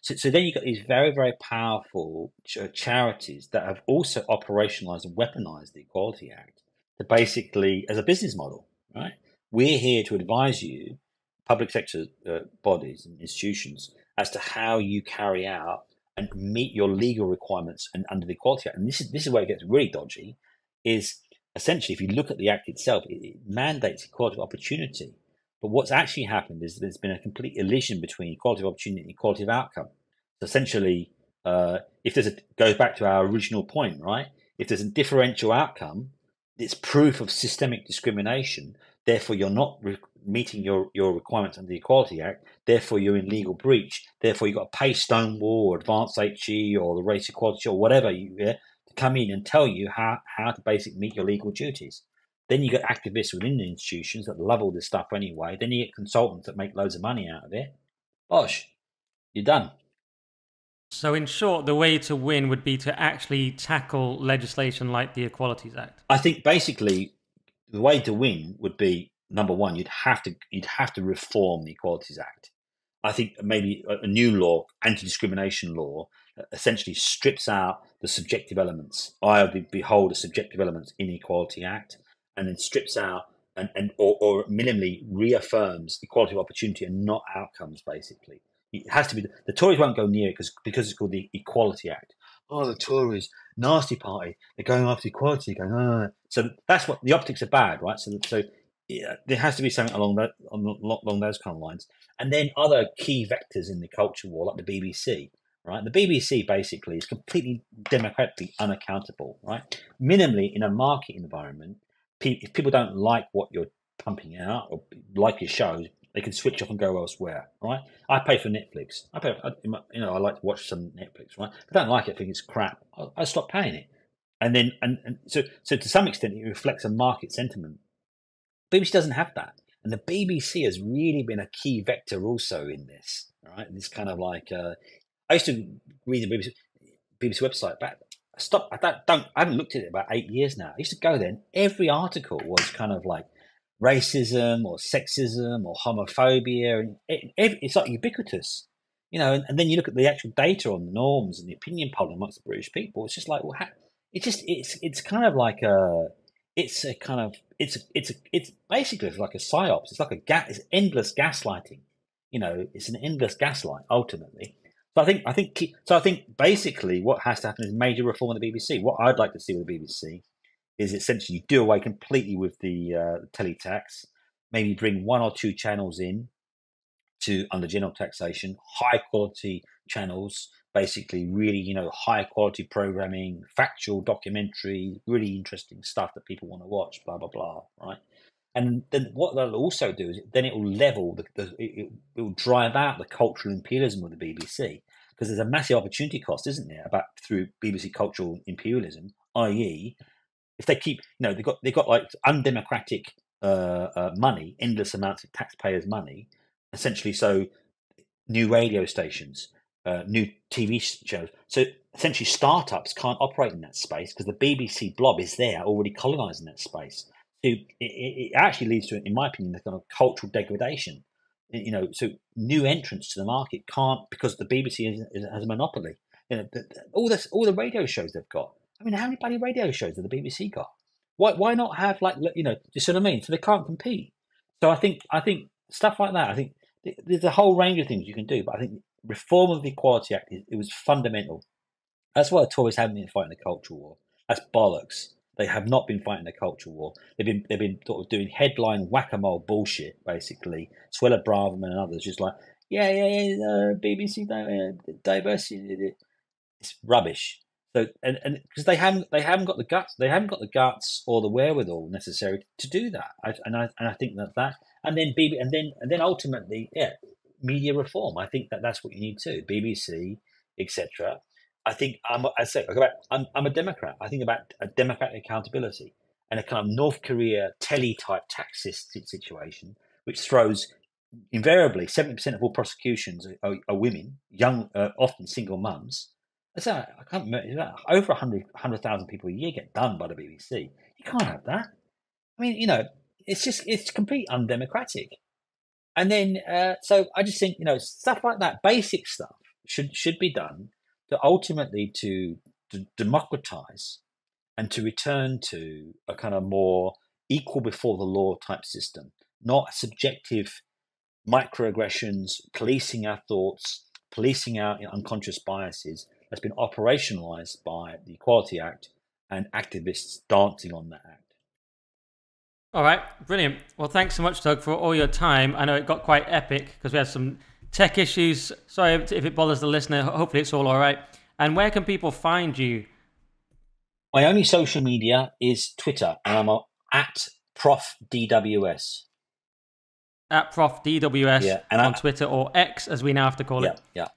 Speaker 3: So then you've got these very, very powerful charities that have also operationalised and weaponised the Equality Act to basically as a business model, right? We're here to advise you, public sector bodies and institutions, as to how you carry out and meet your legal requirements and under the Equality Act. And this is where it gets really dodgy, is essentially, if you look at the Act itself, it mandates equality of opportunity. But what's actually happened is there's been a complete elision between equality of opportunity and equality of outcome. So essentially, goes back to our original point, right? If there's a differential outcome, it's proof of systemic discrimination. Therefore, you're not meeting your requirements under the Equality Act. Therefore, you're in legal breach. Therefore, you've got to pay Stonewall or Advanced HE or the Race Equality or whatever to come in and tell you how to basically meet your legal duties. Then you get activists within the institutions that love all this stuff anyway. Then you get consultants that make loads of money out of it. Bosh, you're done.
Speaker 1: So in short, the way to win would be to actually tackle legislation like the Equalities Act.
Speaker 3: I think basically the way to win would be, number one, you'd have to reform the Equalities Act. I think maybe a new law, anti-discrimination law, essentially strips out the subjective elements. I of the beholder subjective elements in the Equality Act, and then strips out or minimally reaffirms equality of opportunity and not outcomes. Basically, it has to be. The Tories won't go near it because it's called the Equality Act. Oh, the Tories, nasty party. They're going after equality. So that's what the optics are bad, right? So yeah, there has to be something along those kind of lines. And then other key vectors in the culture war, like the BBC, right? The BBC basically is completely democratically unaccountable, right? Minimally in a market environment, if people don't like what you're pumping out or like your shows, they can switch off and go elsewhere, right? I pay for Netflix. I like to watch some Netflix, right? If I don't like it, I think it's crap, I stop paying it. And so to some extent, it reflects a market sentiment. BBC doesn't have that. And the BBC has really been a key vector also in this, right? This kind of like, I used to read the BBC website, but I haven't looked at it about 8 years now. I used to go there and every article was kind of like racism or sexism or homophobia. And it's like ubiquitous. And then you look at the actual data on the norms and the opinion polling amongst the British people. It's just like, well, it's kind of like it's basically like a psyops. It's like it's endless gaslighting. It's an endless gaslight ultimately. So I think basically what has to happen is major reform of the BBC. What I'd like to see with the BBC is essentially do away completely with the teletax, maybe bring one or two channels in to under general taxation, high quality channels, basically really, high quality programming, factual documentary, really interesting stuff that people want to watch, blah, blah, blah, right? And then what they'll also do is then it will level, it will drive out the cultural imperialism of the BBC, because there's a massive opportunity cost, isn't there, through BBC cultural imperialism, i.e., if they keep, they've got like undemocratic money, endless amounts of taxpayers' money, essentially. So new radio stations, new TV shows. So essentially, startups can't operate in that space because the BBC blob is there already colonising that space. So it actually leads to, in my opinion, the kind of cultural degradation. So new entrants to the market can't, because the BBC has a monopoly. All the radio shows they've got. I mean, how many bloody radio shows have the BBC got? Why not have, like, do you see what I mean? So they can't compete. So I think stuff like that. I think there's a whole range of things you can do, but I think reform of the Equality Act it was fundamental. That's why the Tories haven't been fighting the cultural war. That's bollocks. They have not been fighting the cultural war. They've been sort of doing headline whack-a-mole bullshit, basically. Swella Braverman and others just like, BBC diversity. It's rubbish. So and because they haven't got the guts or the wherewithal necessary to do that. I think that and then ultimately, media reform. I think that's what you need too. BBC, etc. I think I'm a Democrat. I think about a democratic accountability and a kind of North Korea telly type tax situation, which throws invariably 70% of all prosecutions are women, young, often single mums. I can't remember. Over 100,000 people a year get done by the BBC. You can't have that. I mean, it's completely undemocratic. And then, so I just think, stuff like that, basic stuff should be done to ultimately to democratize and to return to a kind of more equal before the law type system, not subjective microaggressions, policing our thoughts, policing our unconscious biases. That's been operationalized by the Equality Act and activists dancing on that act.
Speaker 1: All right, brilliant. Well, thanks so much, Doug, for all your time. I know it got quite epic because we had some tech issues. Sorry if it bothers the listener. Hopefully it's all right. And where can people find you?
Speaker 3: My only social media is Twitter, and I'm at Prof DWS.
Speaker 1: At Prof DWS on Twitter, or X as we now have to call it.
Speaker 3: Yeah.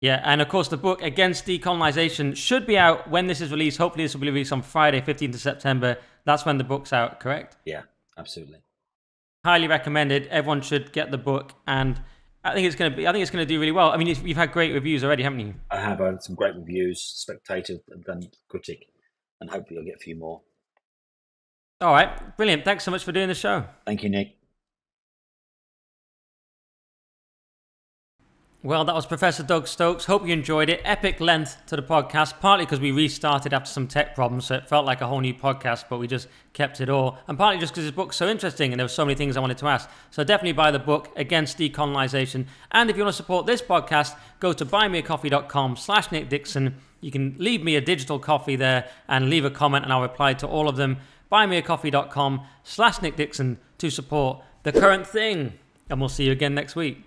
Speaker 1: Yeah, and of course the book Against Decolonization should be out when this is released. Hopefully this will be released on Friday, 15th of September. That's when the book's out, correct?
Speaker 3: Yeah, absolutely.
Speaker 1: Highly recommended. Everyone should get the book, and I think it's going to do really well. I mean, you've had great reviews already, haven't you?
Speaker 3: I have had some great reviews, Spectator and Critic, and hopefully I'll get a few more.
Speaker 1: All right, brilliant. Thanks so much for doing the show.
Speaker 3: Thank you, Nick.
Speaker 1: Well, that was Professor Doug Stokes. Hope you enjoyed it. Epic length to the podcast, partly because we restarted after some tech problems, so it felt like a whole new podcast, but we just kept it all. And partly just because his book's so interesting and there were so many things I wanted to ask. So definitely buy the book, Against Decolonization. And if you want to support this podcast, go to buymeacoffee.com/Nick Dixon. You can leave me a digital coffee there and leave a comment and I'll reply to all of them. Buymeacoffee.com/Nick Dixon to support the current thing. And we'll see you again next week.